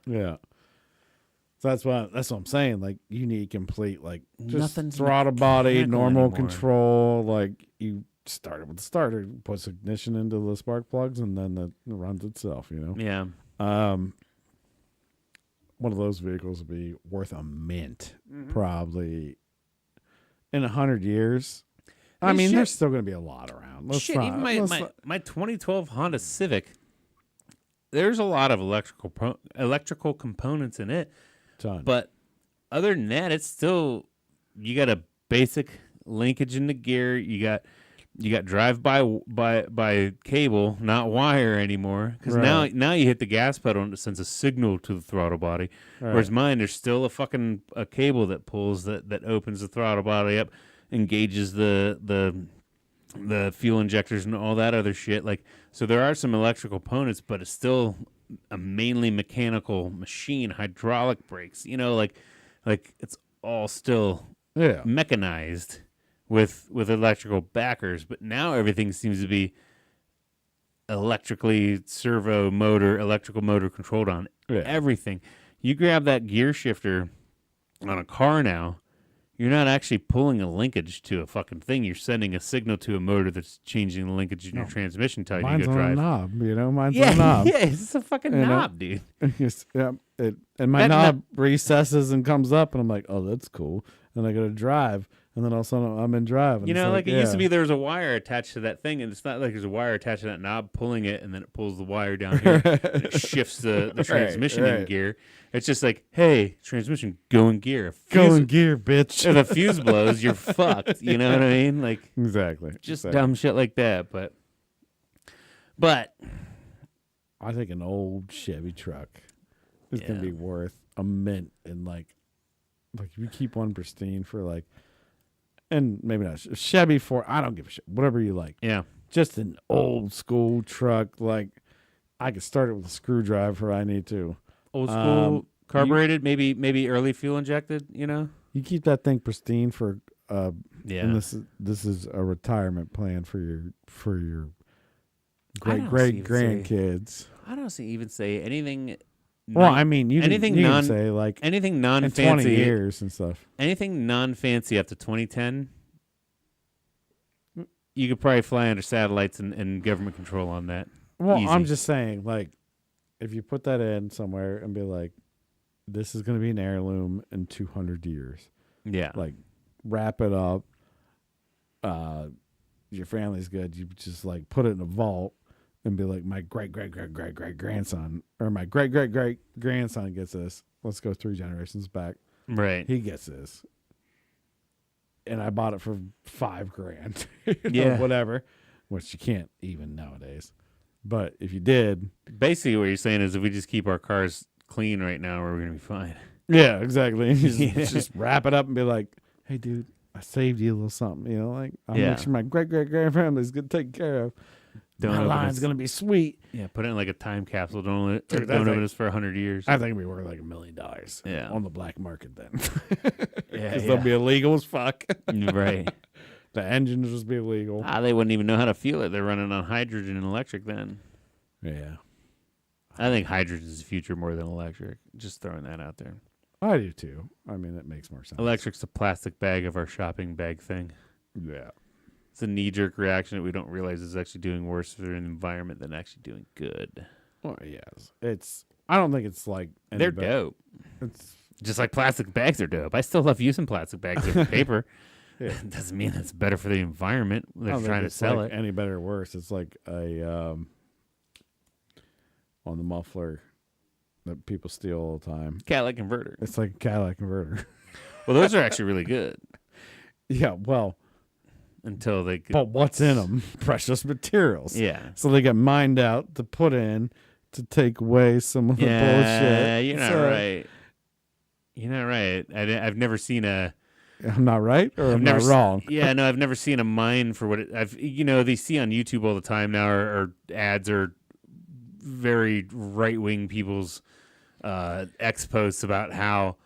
B: Yeah. So that's what I'm saying. Like, you need complete, like, just
A: nothing's
B: throttle body, normal
A: anymore.
B: control. Like, you start it with the starter, puts ignition into the spark plugs, and then it runs itself,
A: Yeah.
B: One of those vehicles would be worth a mint, probably in 100 years. I mean, there's still going to be a lot around.
A: Even my 2012 Honda Civic, there's a lot of electrical components in it.
B: Ton.
A: But other than that, it's still, you got a basic linkage in the gear. You got drive by cable, not wire anymore. Because now you hit the gas pedal and it sends a signal to the throttle body. Right. Whereas mine, there's still a cable that pulls that opens the throttle body up, engages the fuel injectors and all that other shit. Like, so there are some electrical components, but it's still a mainly mechanical machine. Hydraulic brakes, like it's all still mechanized with electrical backers. But now everything seems to be electrical motor controlled on everything. You grab that gear shifter on a car now, you're not actually pulling a linkage to a fucking thing. You're sending a signal to a motor that's changing the linkage in your transmission. Telling you to go drive.
B: Mine's on a knob, Mine's on a knob.
A: Yeah, it's a fucking knob, dude.
B: And my knob recesses and comes up, and I'm like, oh, that's cool. And I go to drive, and then all of a sudden I'm in drive. And
A: it used to be there was a wire attached to that thing, and it's not like there's a wire attached to that knob pulling it, and then it pulls the wire down here, and it shifts the transmission in gear. It's just like, hey, transmission, go in gear.
B: Go in gear, bitch.
A: If the fuse blows, you're fucked. You know what I mean? Like,
B: exactly.
A: Just dumb shit like that. But
B: I think an old Chevy truck is going to be worth a mint. And like if you keep one pristine for like and maybe not Chevy Ford. I don't give a shit. Whatever you like.
A: Yeah.
B: Just an old-school truck. Like, I could start it with a screwdriver if I need to.
A: Old school, carbureted, maybe early fuel injected, you know?
B: You keep that thing pristine for...
A: Yeah.
B: And this is a retirement plan for your great grandkids.
A: I don't even say anything.
B: Well, I mean, you
A: anything
B: can say like
A: anything non-fancy,
B: in 20 years and stuff.
A: Anything non-fancy up to 2010, you could probably fly under satellites and government control on that.
B: Well,
A: easy.
B: I'm just saying, like, if you put that in somewhere and be like, this is going to be an heirloom in 200 years.
A: Yeah.
B: Like, wrap it up. Your family's good. You just, like, put it in a vault and be like, my great-great-great-great-great-grandson or my great-great-great-grandson gets this. Let's go 3 generations back.
A: Right.
B: He gets this. And I bought it for $5,000.
A: Yeah.
B: Whatever. Which you can't even nowadays. But if you did.
A: Basically what you're saying is if we just keep our cars clean right now, we're going to be fine.
B: Yeah, exactly. Just wrap it up and be like, hey, dude, I saved you a little something. You know, like, I'll make sure my great-great-grandfamily's going to take care of. My line's going to be sweet.
A: Yeah, put it in like a time capsule. Don't open this for 100 years.
B: I think it'll be worth like $1 million on the black market then. Because they'll be illegal as fuck.
A: Right.
B: The engine will just be illegal.
A: They wouldn't even know how to fuel it. They're running on hydrogen and electric then.
B: Yeah.
A: I think hydrogen is the future more than electric. Just throwing that out there.
B: I do too. I mean, it makes more sense.
A: Electric's a plastic bag of our shopping bag thing.
B: Yeah.
A: It's a knee-jerk reaction that we don't realize is actually doing worse for the environment than actually doing good.
B: Well, yes. I don't think it's like...
A: They're dope. It's just like plastic bags are dope. I still love using plastic bags over paper. It doesn't mean it's better for the environment. They're trying to sell it.
B: Any better or worse. It's like a... on the muffler that people steal all the time.
A: Cadillac converter.
B: It's like a Cadillac converter.
A: Well, those are actually really good.
B: Yeah, well...
A: Until they
B: But what's in them? Precious materials.
A: Yeah.
B: So they get mined out to put in to take away some of the bullshit.
A: Yeah, you're not right. You're not right. I've never seen a...
B: I'm not right or I'm not wrong?
A: Yeah, no, I've never seen a mine for what it... they see on YouTube all the time now or ads or very right-wing people's ex-posts about how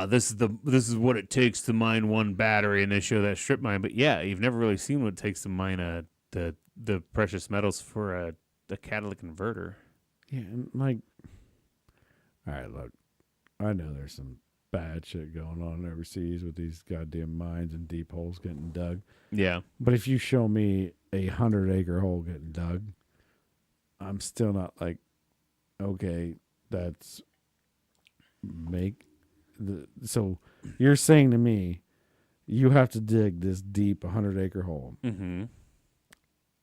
A: this is what it takes to mine one battery, and they show that strip mine. But yeah, you've never really seen what it takes to mine the precious metals for a catalytic converter.
B: Yeah, and like, all right, look, I know there's some bad shit going on overseas with these goddamn mines and deep holes getting dug.
A: Yeah,
B: but if you show me a 100-acre hole getting dug, I'm still not like, okay, that's so you're saying to me, you have to dig this deep 100-acre hole.
A: Mm-hmm.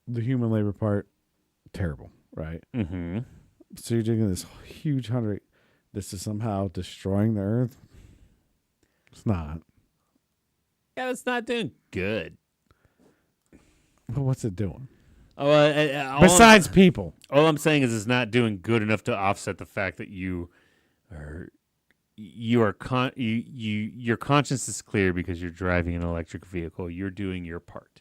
B: The human labor part, terrible, right?
A: Mm-hmm.
B: So you're digging this huge 100. This is somehow destroying the earth. It's not.
A: Yeah, it's not doing good.
B: But what's it doing?
A: Besides
B: people.
A: All I'm saying is it's not doing good enough to offset the fact that your conscience is clear because you're driving an electric vehicle. You're doing your part.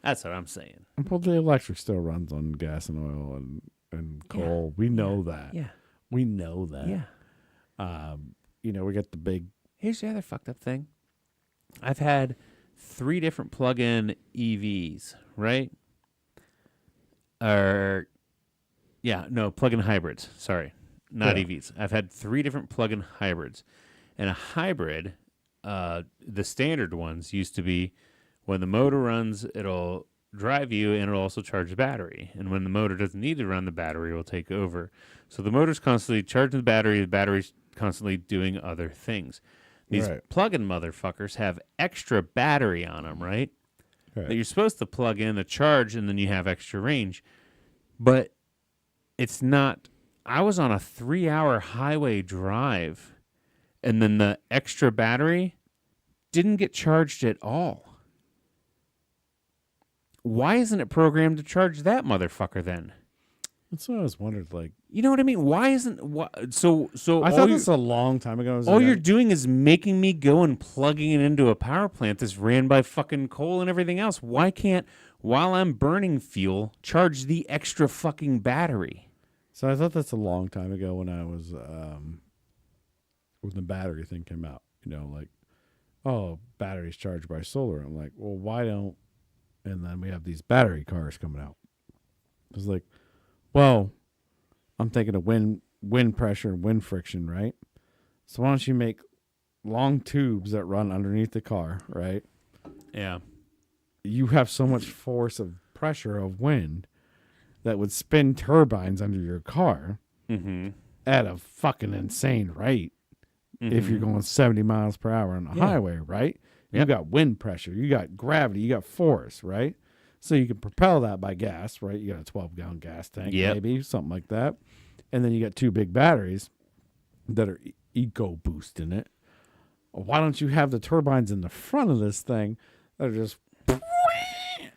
A: That's what I'm saying.
B: Well, the electric still runs on gas and oil and coal. We know that.
A: Yeah.
B: We know that.
A: Yeah.
B: We got the big...
A: Here's the other fucked up thing. I've had 3 different plug-in EVs, right? Plug-in hybrids. Sorry. Not EVs. I've had 3 different plug-in hybrids. And a hybrid, the standard ones used to be when the motor runs, it'll drive you and it'll also charge the battery. And when the motor doesn't need to run, the battery will take over. So the motor's constantly charging the battery's constantly doing other things. These plug-in motherfuckers have extra battery on them, right? That you're supposed to plug in the charge and then you have extra range. But it's not... I was on a 3-hour highway drive, and then the extra battery didn't get charged at all. Why isn't it programmed to charge that motherfucker then?
B: That's what I was wondering. Like,
A: you know what I mean? Why isn't so?
B: I thought this a long time ago.
A: All you're doing is making me go and plugging it into a power plant that's ran by fucking coal and everything else. Why can't, while I'm burning fuel, charge the extra fucking battery?
B: So I thought that's a long time ago when I was when the battery thing came out. You know, like, oh, batteries charged by solar. I'm like, well, why don't? And then we have these battery cars coming out. It's like, well, I'm thinking of wind pressure and wind friction, right? So why don't you make long tubes that run underneath the car, right?
A: Yeah.
B: You have so much force of pressure of wind that would spin turbines under your car at a fucking insane rate. If you're going 70 miles per hour on the highway, right? You got wind pressure, you got gravity, you got force, right? So you can propel that by gas, right? You got a 12-gallon gas tank, maybe, something like that. And then you got 2 big batteries that are eco-boost in it. Why don't you have the turbines in the front of this thing that are just...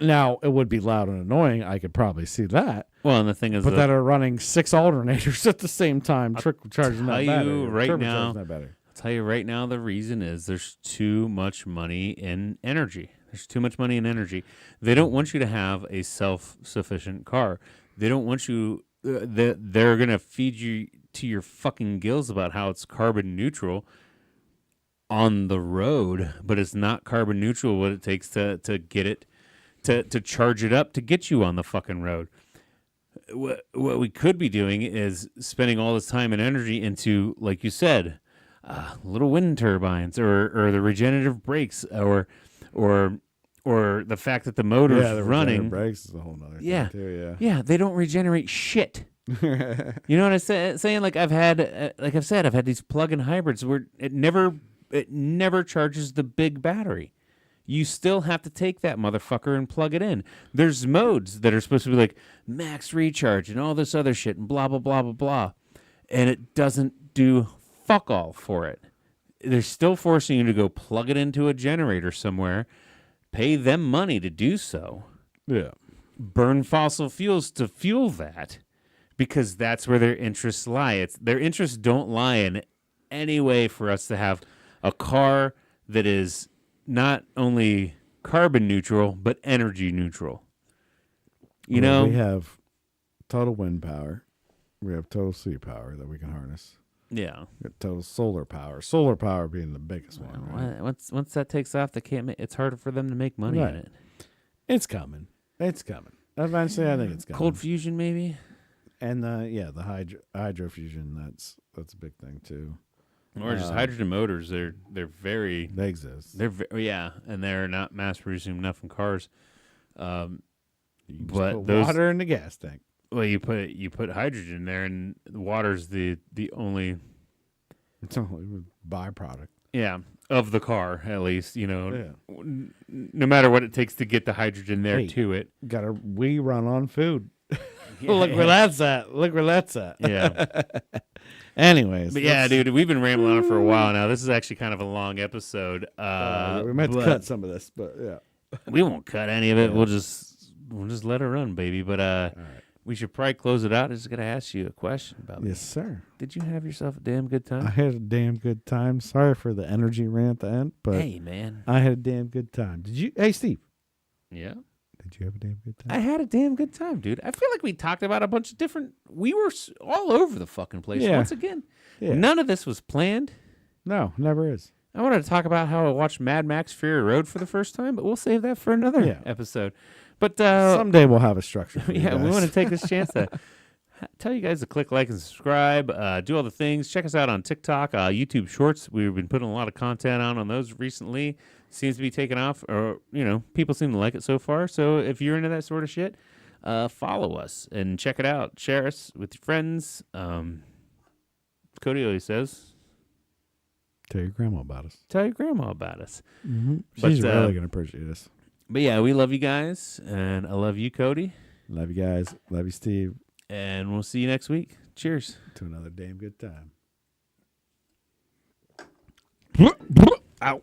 B: Now, it would be loud and annoying. I could probably see that.
A: Well, and the thing is...
B: But that are running 6 alternators at the same time, charging that battery.
A: Right now, I'll tell you right now, the reason is there's too much money in energy. There's too much money in energy. They don't want you to have a self-sufficient car. They don't want you... they're going to feed you to your fucking gills about how it's carbon neutral on the road, but it's not carbon neutral what it takes to get it, to charge it up to get you on the fucking road. What we could be doing is spending all this time and energy into, like you said, little wind turbines or the regenerative brakes or the fact that the motor's running.
B: Brakes is a whole nother thing too,
A: yeah, they don't regenerate shit. You know what I'm saying? Like I've had these plug-in hybrids where it never charges the big battery. You still have to take that motherfucker and plug it in. There's modes that are supposed to be like max recharge and all this other shit and blah, blah, blah, blah, blah. And it doesn't do fuck all for it. They're still forcing you to go plug it into a generator somewhere, pay them money to do so.
B: Yeah.
A: Burn fossil fuels to fuel that because that's where their interests lie. Their interests don't lie in any way for us to have a car that is not only carbon neutral, but energy neutral. You know?
B: We have total wind power. We have total sea power that we can harness.
A: Yeah.
B: We have total solar power. Solar power being the biggest one. Right?
A: Once that takes off, it's harder for them to make money in it.
B: It's coming. Eventually, I think it's coming.
A: Cold fusion, maybe?
B: And the hydrofusion, that's a big thing, too.
A: Or just hydrogen motors. They
B: exist.
A: And they're not mass producing enough in cars.
B: But put water in the gas tank.
A: Well, you put hydrogen there, and the water's the only.
B: It's only a byproduct.
A: Yeah, of the car, at least. You know, no matter what it takes to get the hydrogen there to it.
B: We run on food. Look where that's at.
A: Yeah.
B: Anyways,
A: but yeah, dude, we've been rambling on for a while now. This is actually kind of a long episode.
B: We might cut some of this, but yeah,
A: we won't cut any of it. We'll just let it run, baby. But
B: right.
A: We should probably close it out. I just gotta ask you a question about
B: this. Yes, sir.
A: Did you have yourself a damn good time?
B: I had a damn good time. Sorry for the energy rant at the end, but
A: hey, man,
B: I had a damn good time. Did you? Hey, Steve.
A: Yeah.
B: Did you have a damn good time?
A: I had a damn good time, dude. I feel like we talked about a bunch of different... We were all over the fucking place once again. Yeah. None of this was planned.
B: No, never is.
A: I wanted to talk about how I watched Mad Max Fury Road for the first time, but we'll save that for another episode. But
B: someday we'll have a structure for you guys.
A: We want to take this chance to tell you guys to click like and subscribe, do all the things. Check us out on TikTok, YouTube Shorts. We've been putting a lot of content on those recently. Seems to be taking off, or people seem to like it so far. So if you're into that sort of shit, follow us and check it out. Share us with your friends. Cody always says,
B: "Tell your grandma about us."
A: Tell your grandma about us.
B: Mm-hmm. She's really gonna appreciate us.
A: But yeah, we love you guys, and I love you, Cody.
B: Love you guys. Love you, Steve.
A: And we'll see you next week. Cheers
B: to another damn good time.
A: Ow.